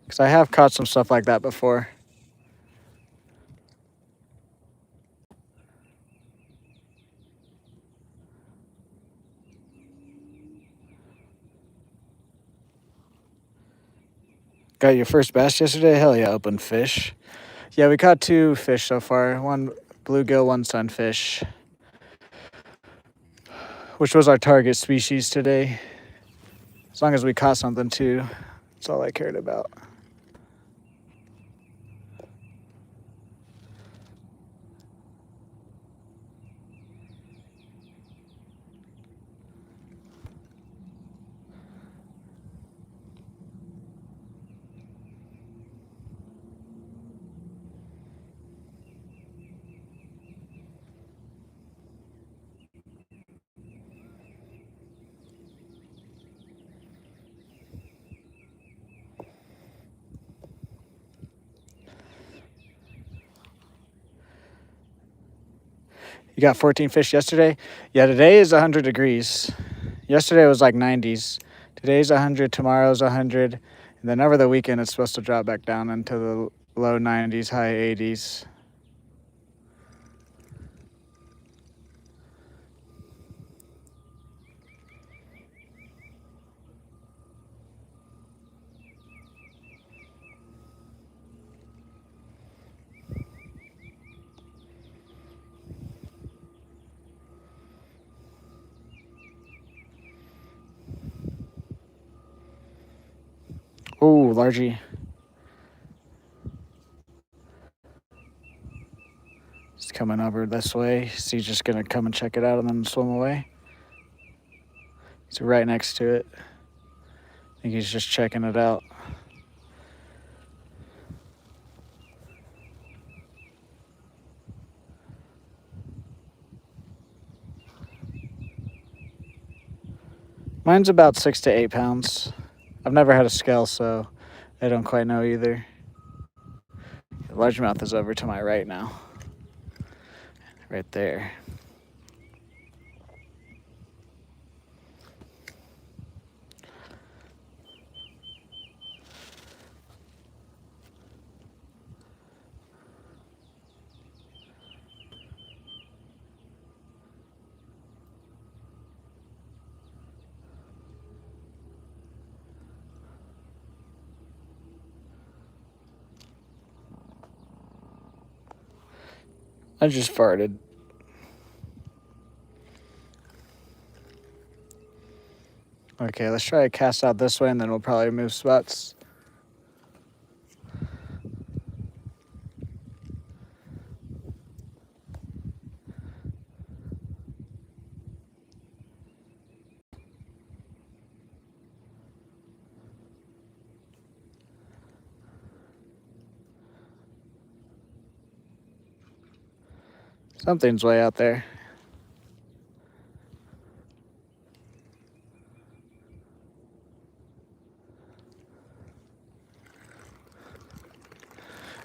Because I have caught some stuff like that before. Got your first bass yesterday? Hell yeah, open fish. Yeah, we caught 2 fish so far. 1 bluegill, 1 sunfish, which was our target species today. As long as we caught something too, that's all I cared about. You got 14 fish yesterday? Yeah, today is 100 degrees. Yesterday was like 90s. Today's 100, tomorrow's 100. And then over the weekend, it's supposed to drop back down into the low 90s, high 80s. Ooh, largie. He's coming over this way. Is he just gonna come and check it out and then swim away? He's right next to it. I think he's just checking it out. Mine's about 6 to 8 pounds. I've never had a scale, so I don't quite know either. The largemouth is over to my right now. Right there. I just farted. Okay, let's try to cast out this way and then we'll probably move spots. Something's way out there.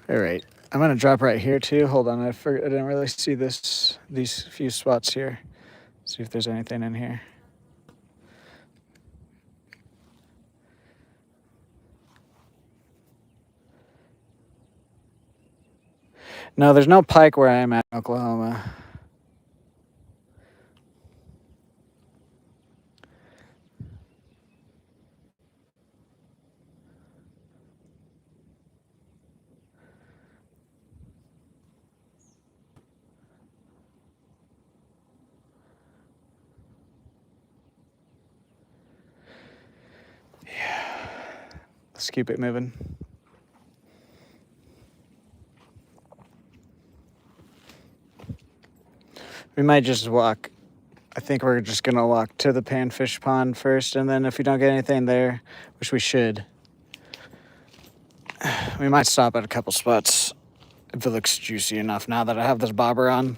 All right, I'm gonna drop right here too. Hold on, I didn't really see these few spots here. See if there's anything in here. No, there's no pike where I am at in Oklahoma. Yeah, let's keep it moving. We might just walk. I think we're just gonna walk to the panfish pond first, and then if we don't get anything there, which we should, we might stop at a couple spots if it looks juicy enough now that I have this bobber on.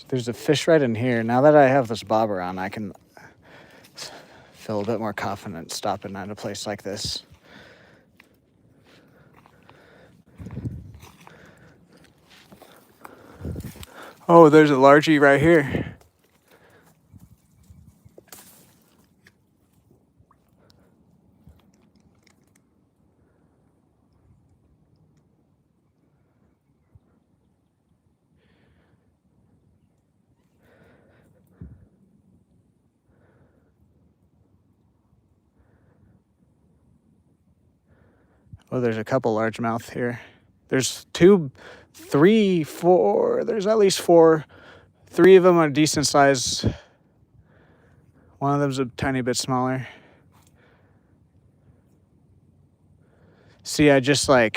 There's a fish right in here. Now that I have this bobber on, I can feel a bit more confident stopping at a place like this. Oh, there's a largie right here. Oh, there's a couple largemouth here. There's 2, 3, 4. There's at least 4. 3 of them are decent size. One of them's a tiny bit smaller. See, I wish I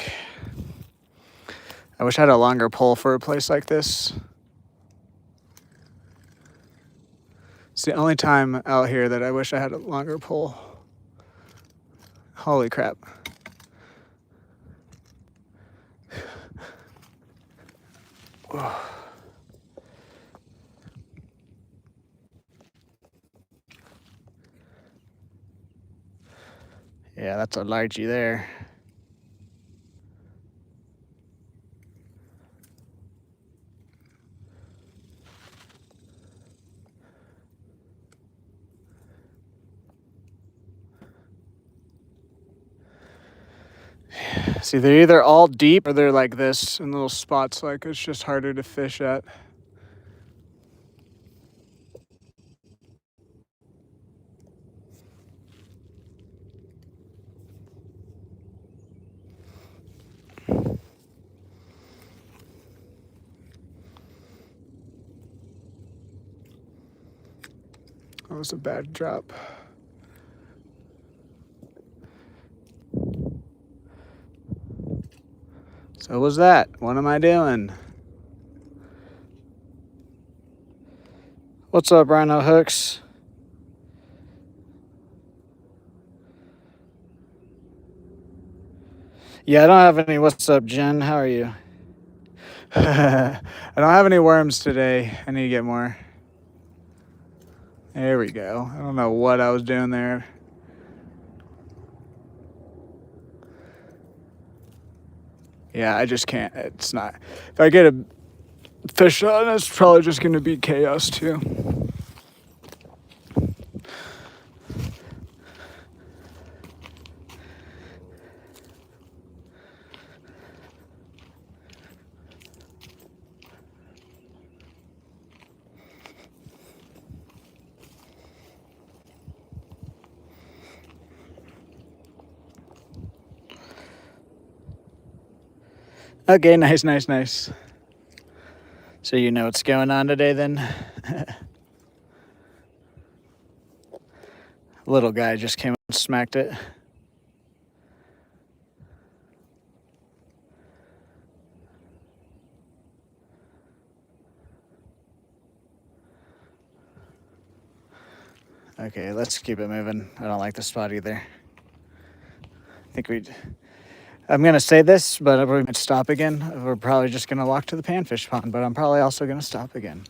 had a longer pole for a place like this. It's the only time out here that I wish I had a longer pole. Holy crap. Yeah, that's a largie there. See, they're either all deep or they're like this in little spots, like it's just harder to fish at. That was a bad drop. So was that. What am I doing? What's up, Rhino Hooks? Yeah, I don't have any. What's up, Jen? How are you? I don't have any worms today. I need to get more. There we go. I don't know what I was doing there. Yeah, I just can't. It's not. If I get a fish on, it's probably just going to be chaos too. Okay, nice. So you know what's going on today then? Little guy just came and smacked it. Okay, let's keep it moving. I don't like the spot either. I'm going to say this, but we might stop again. We're probably just going to walk to the panfish pond, but I'm probably also going to stop again.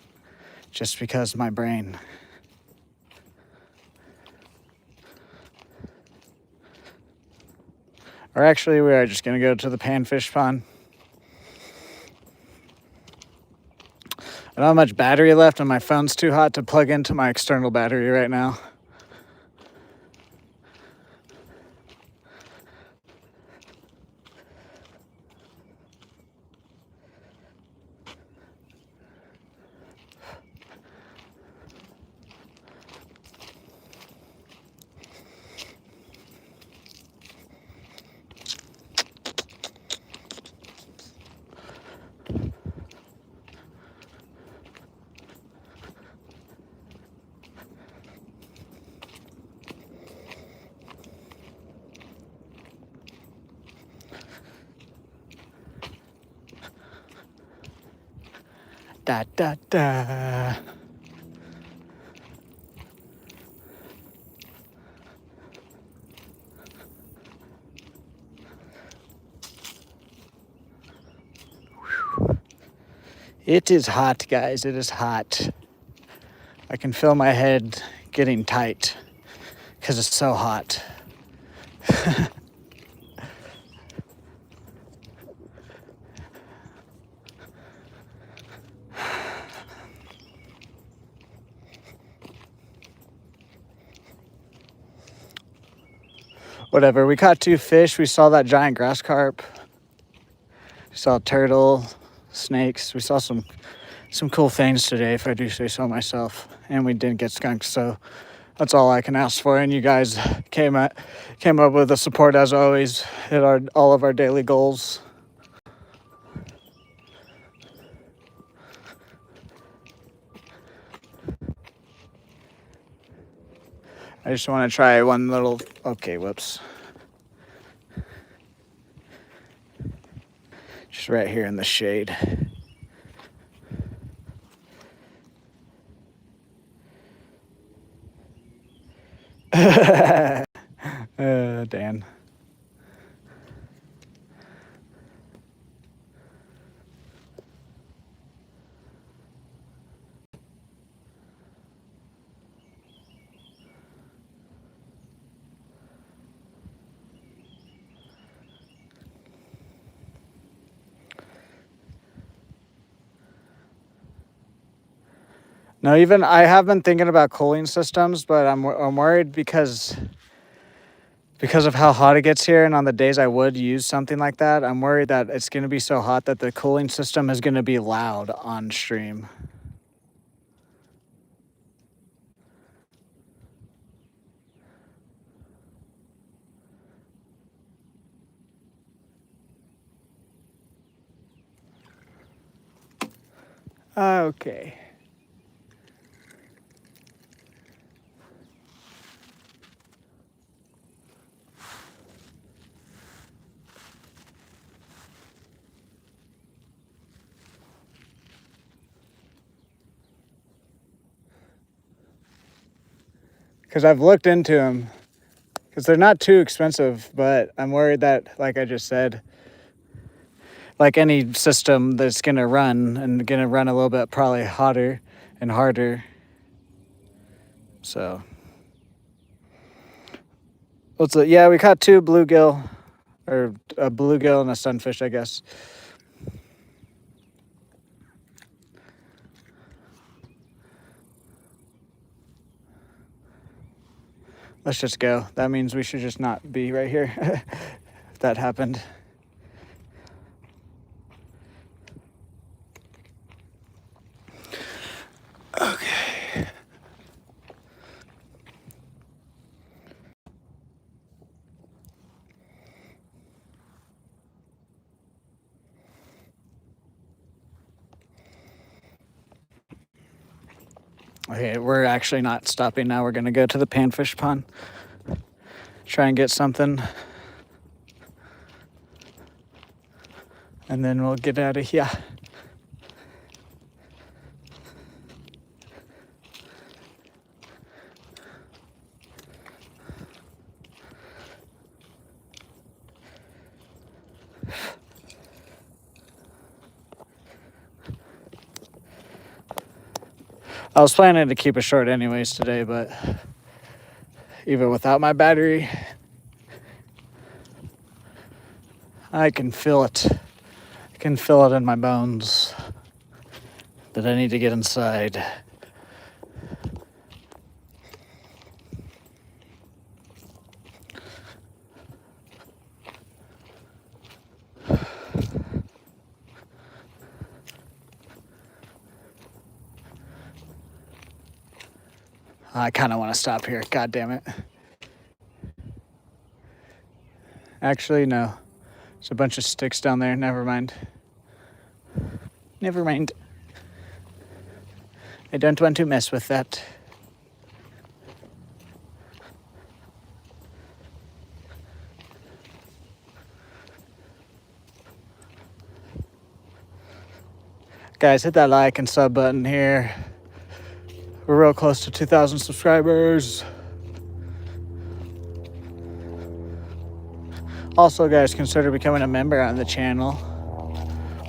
Just because my brain. Or actually, we are just going to go to the panfish pond. I don't have much battery left, and my phone's too hot to plug into my external battery right now. Da da da. It is hot, guys. It is hot. I can feel my head getting tight because it's so hot. Whatever. We caught 2 fish. We saw that giant grass carp. We saw turtle, snakes. We saw some cool things today, if I do say so myself. And we didn't get skunked, so that's all I can ask for. And you guys came up with the support as always. Hit all of our daily goals. I just want to try one little. Okay, whoops. Just right here in the shade. Dan. No, even I have been thinking about cooling systems, but I'm worried because of how hot it gets here, and on the days I would use something like that, I'm worried that it's going to be so hot that the cooling system is going to be loud on stream. Okay. Because I've looked into them, because they're not too expensive, but I'm worried that, like I just said, like any system that's going to run and going to run a little bit probably hotter and harder. So, yeah, we caught 2 bluegill, or a bluegill and a sunfish, I guess. Let's just go. That means we should just not be right here if that happened. Okay. Okay, we're actually not stopping now. We're gonna go to the panfish pond, try and get something, and then we'll get out of here. I was planning to keep it short anyways today, but even without my battery, I can feel it. I can feel it in my bones that I need to get inside. I kind of want to stop here. God damn it. Actually, no. There's a bunch of sticks down there. Never mind. Never mind. I don't want to mess with that. Guys, hit that like and sub button here. We're real close to 2,000 subscribers. Also, guys, consider becoming a member on the channel.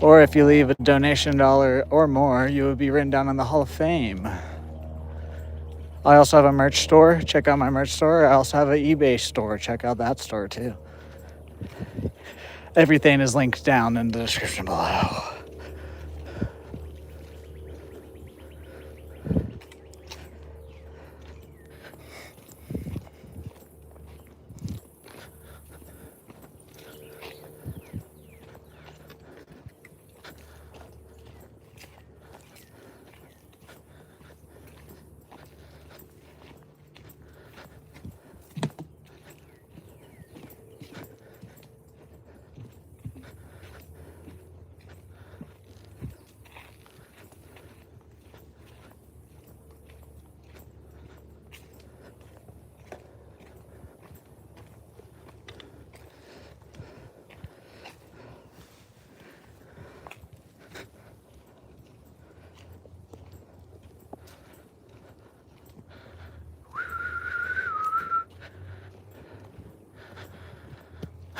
Or if you leave a donation $1 or more, you will be written down on the Hall of Fame. I also have a merch store. Check out my merch store. I also have an eBay store. Check out that store too. Everything is linked down in the description below.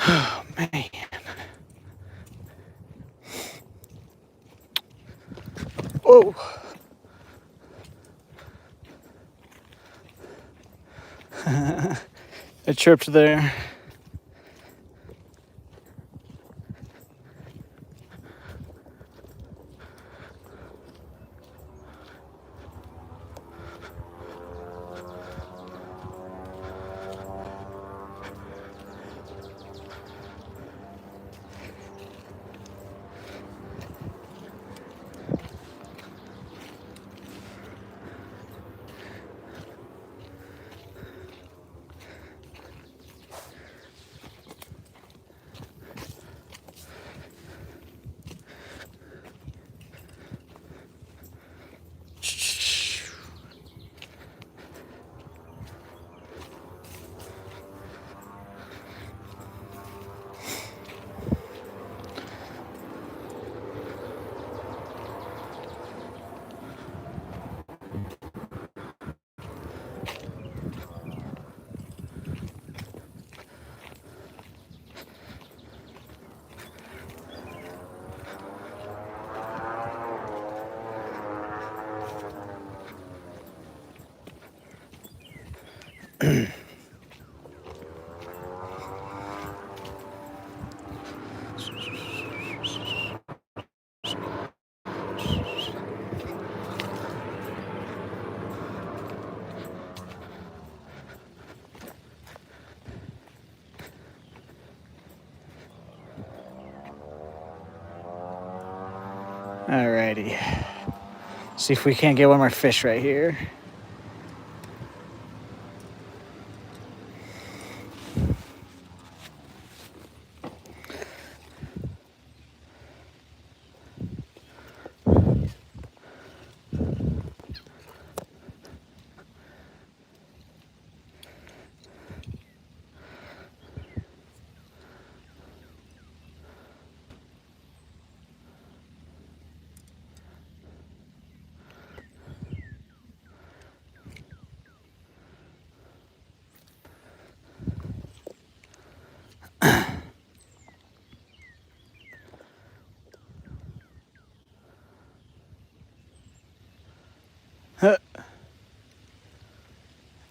Oh, man. Whoa. I tripped there. Alrighty. See if we can't get one more fish right here.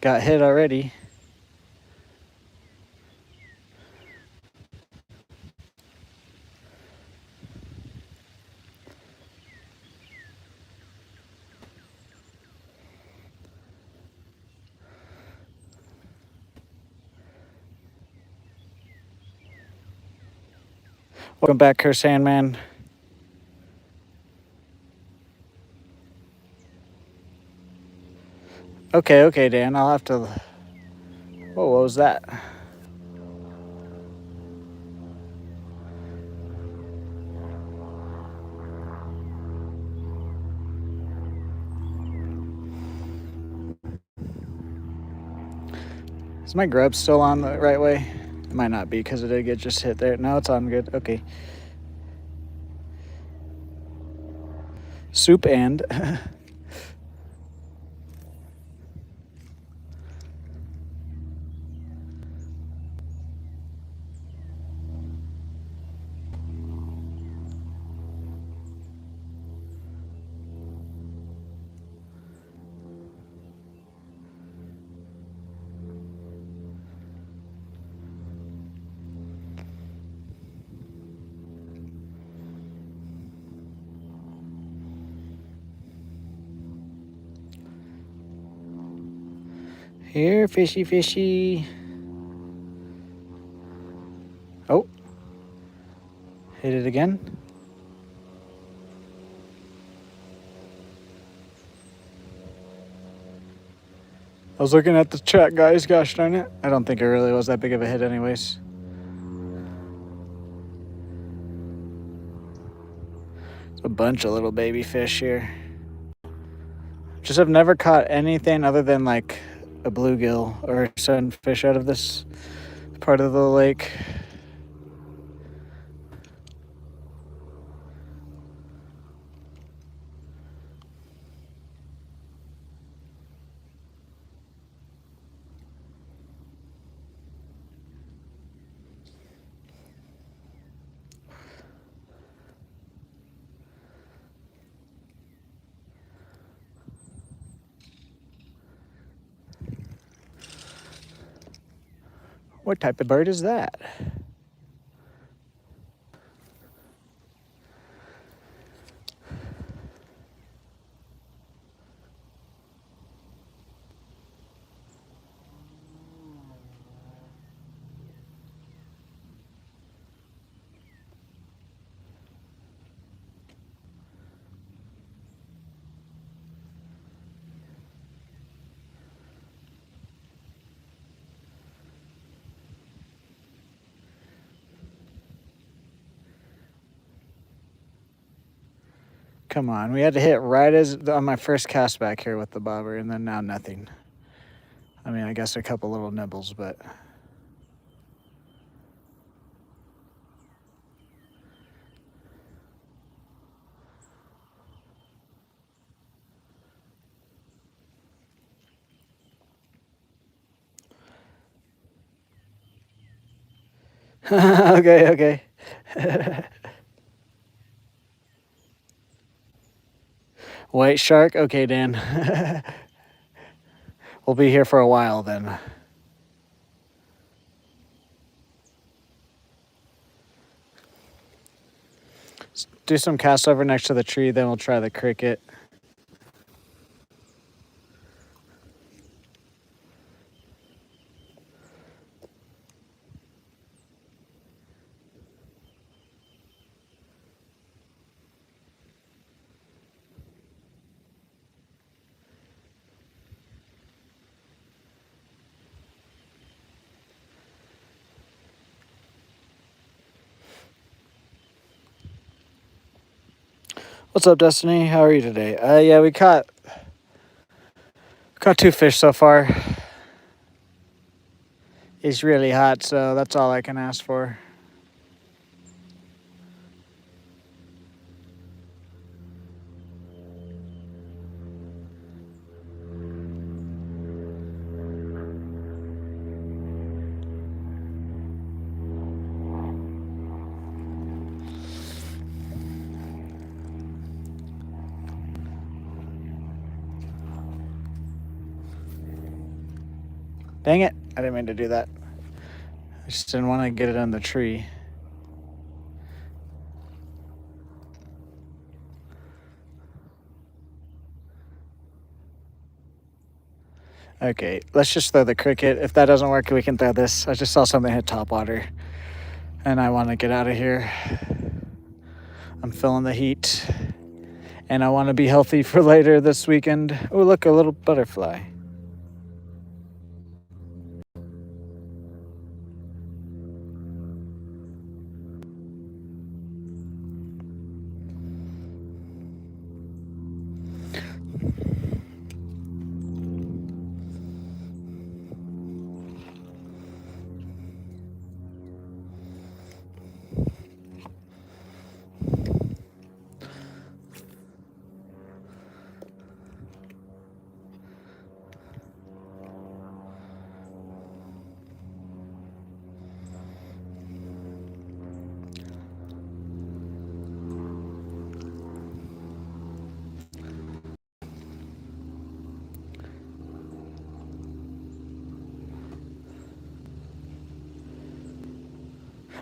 got hit already. Welcome back, Curse Sandman. Okay, Dan. I'll have to. Whoa, what was that? Is my grub still on the right way? It might not be because it did get just hit there. No, it's on good. Okay. Soup and. Here, fishy, fishy. Oh. Hit it again. I was looking at the chat, guys. Gosh darn it. I don't think it really was that big of a hit anyways. There's a bunch of little baby fish here. Just have never caught anything other than like a bluegill or sunfish out of this part of the lake. What type of bird is that? Come on, we had to hit right as on my first cast back here with the bobber, and then now nothing. I mean, I guess a couple little nibbles, but okay. White shark? Okay, Dan. We'll be here for a while then. Let's do some cast over next to the tree, then we'll try the cricket. What's up, Destiny? How are you today? Yeah, we caught 2 fish so far. It's really hot, so that's all I can ask for. Dang it. I didn't mean to do that. I just didn't want to get it on the tree. Okay, let's just throw the cricket. If that doesn't work, we can throw this. I just saw something hit top water, and I want to get out of here. I'm feeling the heat, and I want to be healthy for later this weekend. Oh, look, a little butterfly.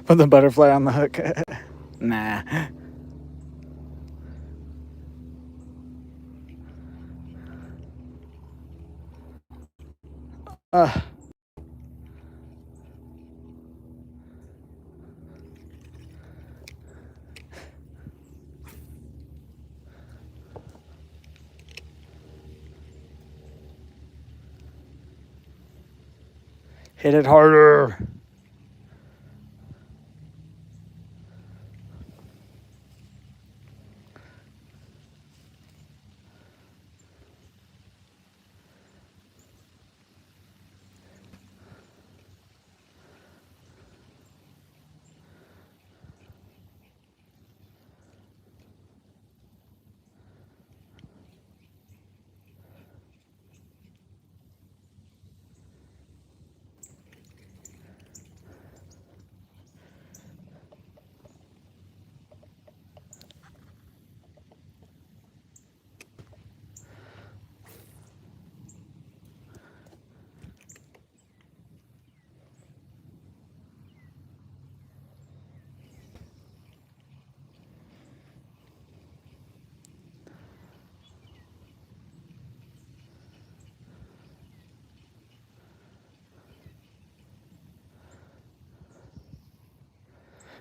Put the butterfly on the hook. Nah. Hit it harder.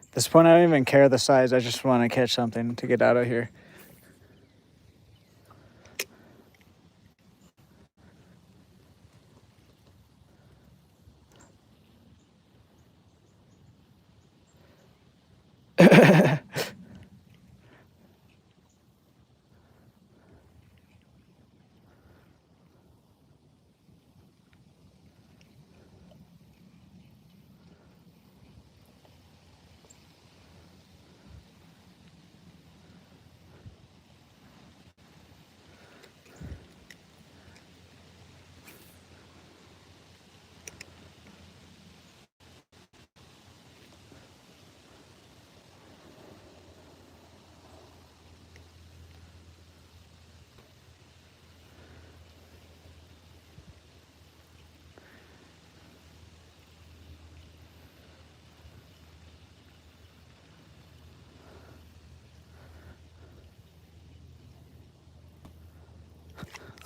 At this point, I don't even care the size. I just want to catch something to get out of here.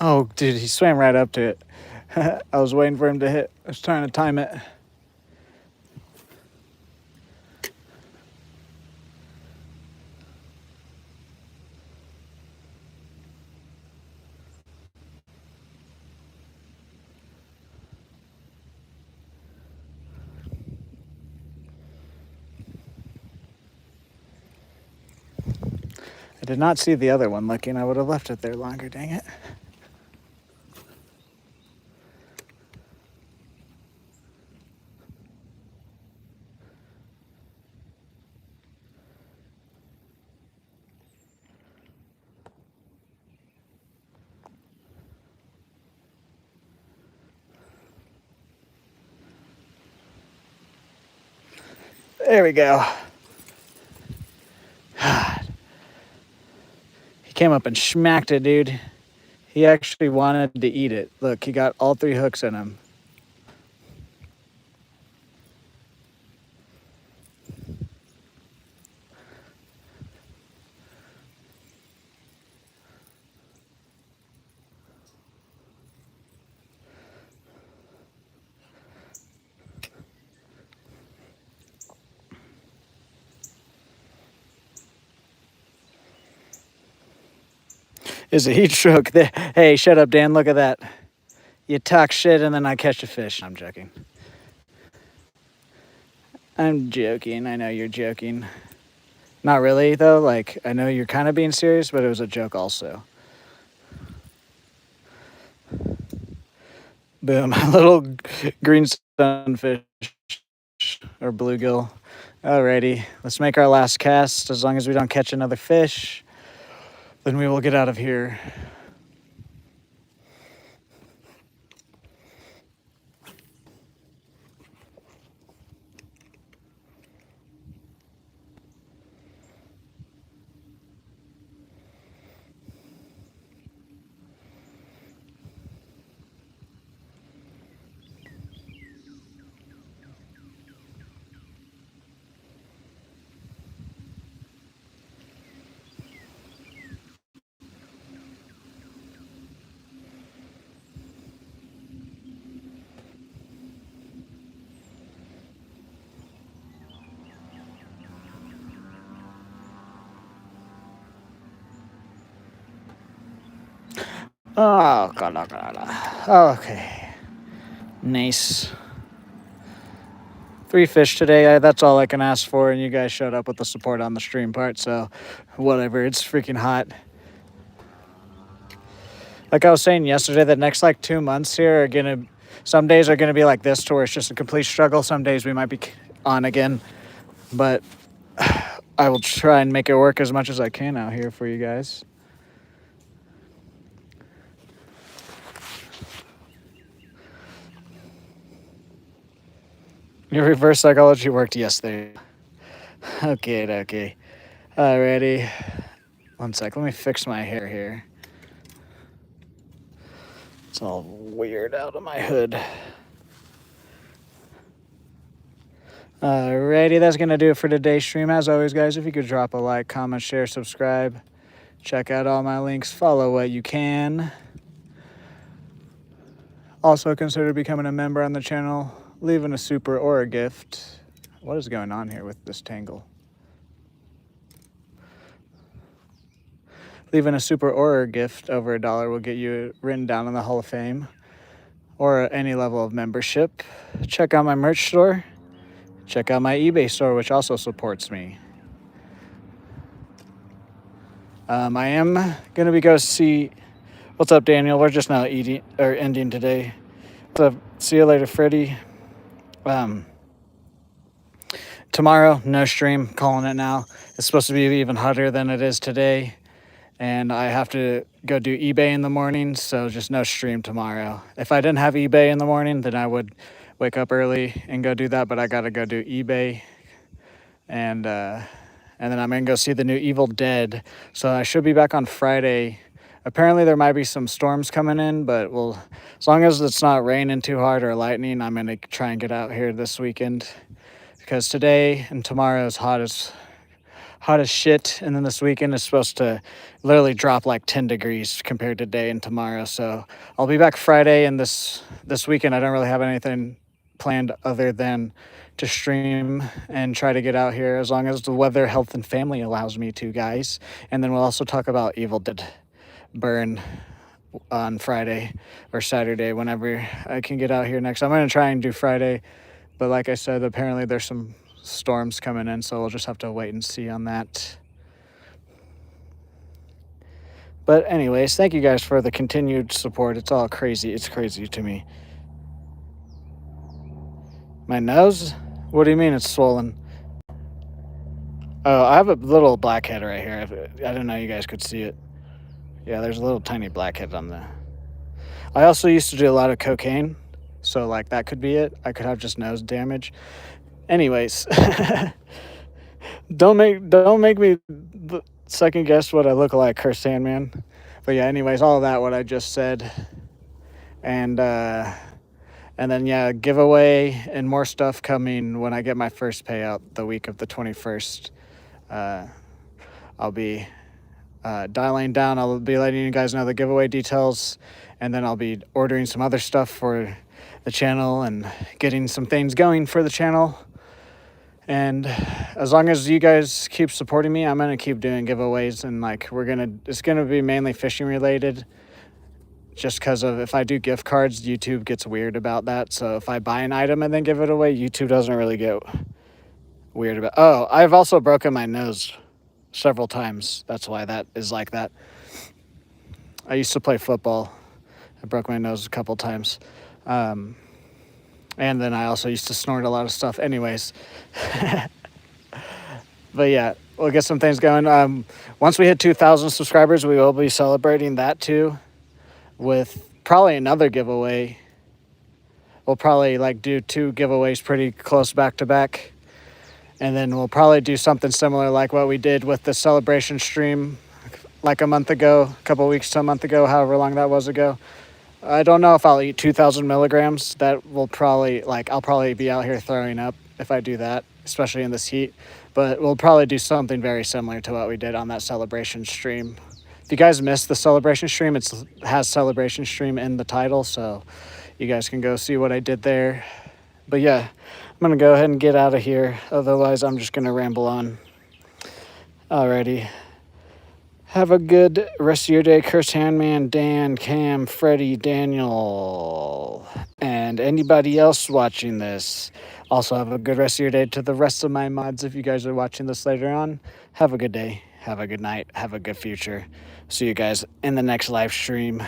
Oh, dude, he swam right up to it. I was waiting for him to hit. I was trying to time it. I did not see the other one looking. I would have left it there longer, dang it. There we go. He came up and smacked it, dude. He actually wanted to eat it. Look, he got all 3 hooks in him. Is a heat stroke. Hey, shut up, Dan. Look at that. You talk shit and then I catch a fish. I'm joking. I'm joking. I know you're joking. Not really, though. Like, I know you're kind of being serious, but it was a joke also. Boom. A little green sunfish or bluegill. Alrighty. Let's make our last cast. As long as we don't catch another fish, then we will get out of here. Oh, God. Okay. Nice. 3 fish today. That's all I can ask for, and you guys showed up with the support on the stream part, so whatever. It's freaking hot. Like I was saying yesterday, the next like 2 months here are gonna, some days are gonna be like this, to where it's just a complete struggle. Some days we might be on again, but I will try and make it work as much as I can out here for you guys. Your reverse psychology worked yesterday. Okay. Alrighty. One sec, let me fix my hair here. It's all weird out of my hood. Alrighty, that's gonna do it for today's stream. As always, guys, if you could drop a like, comment, share, subscribe, check out all my links, follow what you can. Also consider becoming a member on the channel, leaving a super or a gift. What is going on here with this tangle? Leaving a super or a gift over $1 will get you written down in the Hall of Fame or any level of membership. Check out my merch store. Check out my eBay store, which also supports me. I am gonna be go see. What's up, Daniel? We're just now ending today. What's up? See you later, Freddie. Tomorrow, no stream. Calling it now. It's supposed to be even hotter than it is today, and I have to go do eBay in the morning, so just no stream tomorrow. If I didn't have eBay in the morning, then I would wake up early and go do that, but I gotta go do eBay, and then I'm gonna go see the new Evil Dead. So I should be back on Friday. Apparently there might be some storms coming in, but well, as long as it's not raining too hard or lightning, I'm gonna try and get out here this weekend, because today and tomorrow is hot as shit, and then this weekend is supposed to literally drop like 10 degrees compared to today and tomorrow. So I'll be back Friday, and this weekend I don't really have anything planned other than to stream and try to get out here as long as the weather, health, and family allows me to, guys. And then we'll also talk about Evil Dead Burn on Friday or Saturday, whenever I can get out here next. I'm going to try and do Friday, but like I said, apparently there's some storms coming in, so we'll just have to wait and see on that. But anyways, thank you guys for the continued support. It's all crazy. It's crazy to me. My nose? What do you mean it's swollen? Oh, I have a little blackhead right here. I didn't know you guys could see it. Yeah, there's a little tiny blackhead on the... I also used to do a lot of cocaine, so like that could be it. I could have just nose damage. Anyways, don't make me second guess what I look like, Curse Sandman. But yeah, anyways, all of that, what I just said. And then, yeah, giveaway and more stuff coming when I get my first payout the week of the 21st. I'll be dialing down. I'll be letting you guys know the giveaway details, and then I'll be ordering some other stuff for the channel and getting some things going for the channel. And as long as you guys keep supporting me, I'm gonna keep doing giveaways, and like it's gonna be mainly fishing related. Just because of if I do gift cards, YouTube gets weird about that. So if I buy an item and then give it away, YouTube doesn't really get weird about. Oh, I've also broken my nose several times. That's why that is like that. I used to play football. I broke my nose a couple times. And then I also used to snort a lot of stuff. Anyways. But yeah, we'll get some things going. Once we hit 2,000 subscribers, we will be celebrating that too with probably another giveaway. We'll probably like do 2 giveaways pretty close back to back. And then we'll probably do something similar like what we did with the celebration stream like a month ago, a couple weeks to a month ago, however long that was ago. I don't know if I'll eat 2,000 milligrams. That will probably, I'll probably be out here throwing up if I do that, especially in this heat. But we'll probably do something very similar to what we did on that celebration stream. If you guys missed the celebration stream, it has celebration stream in the title, so you guys can go see what I did there. But yeah, I'm going to go ahead and get out of here. Otherwise, I'm just going to ramble on. Alrighty. Have a good rest of your day, Chris, Handman, Dan, Cam, Freddie, Daniel, and anybody else watching this. Also, have a good rest of your day to the rest of my mods if you guys are watching this later on. Have a good day. Have a good night. Have a good future. See you guys in the next live stream.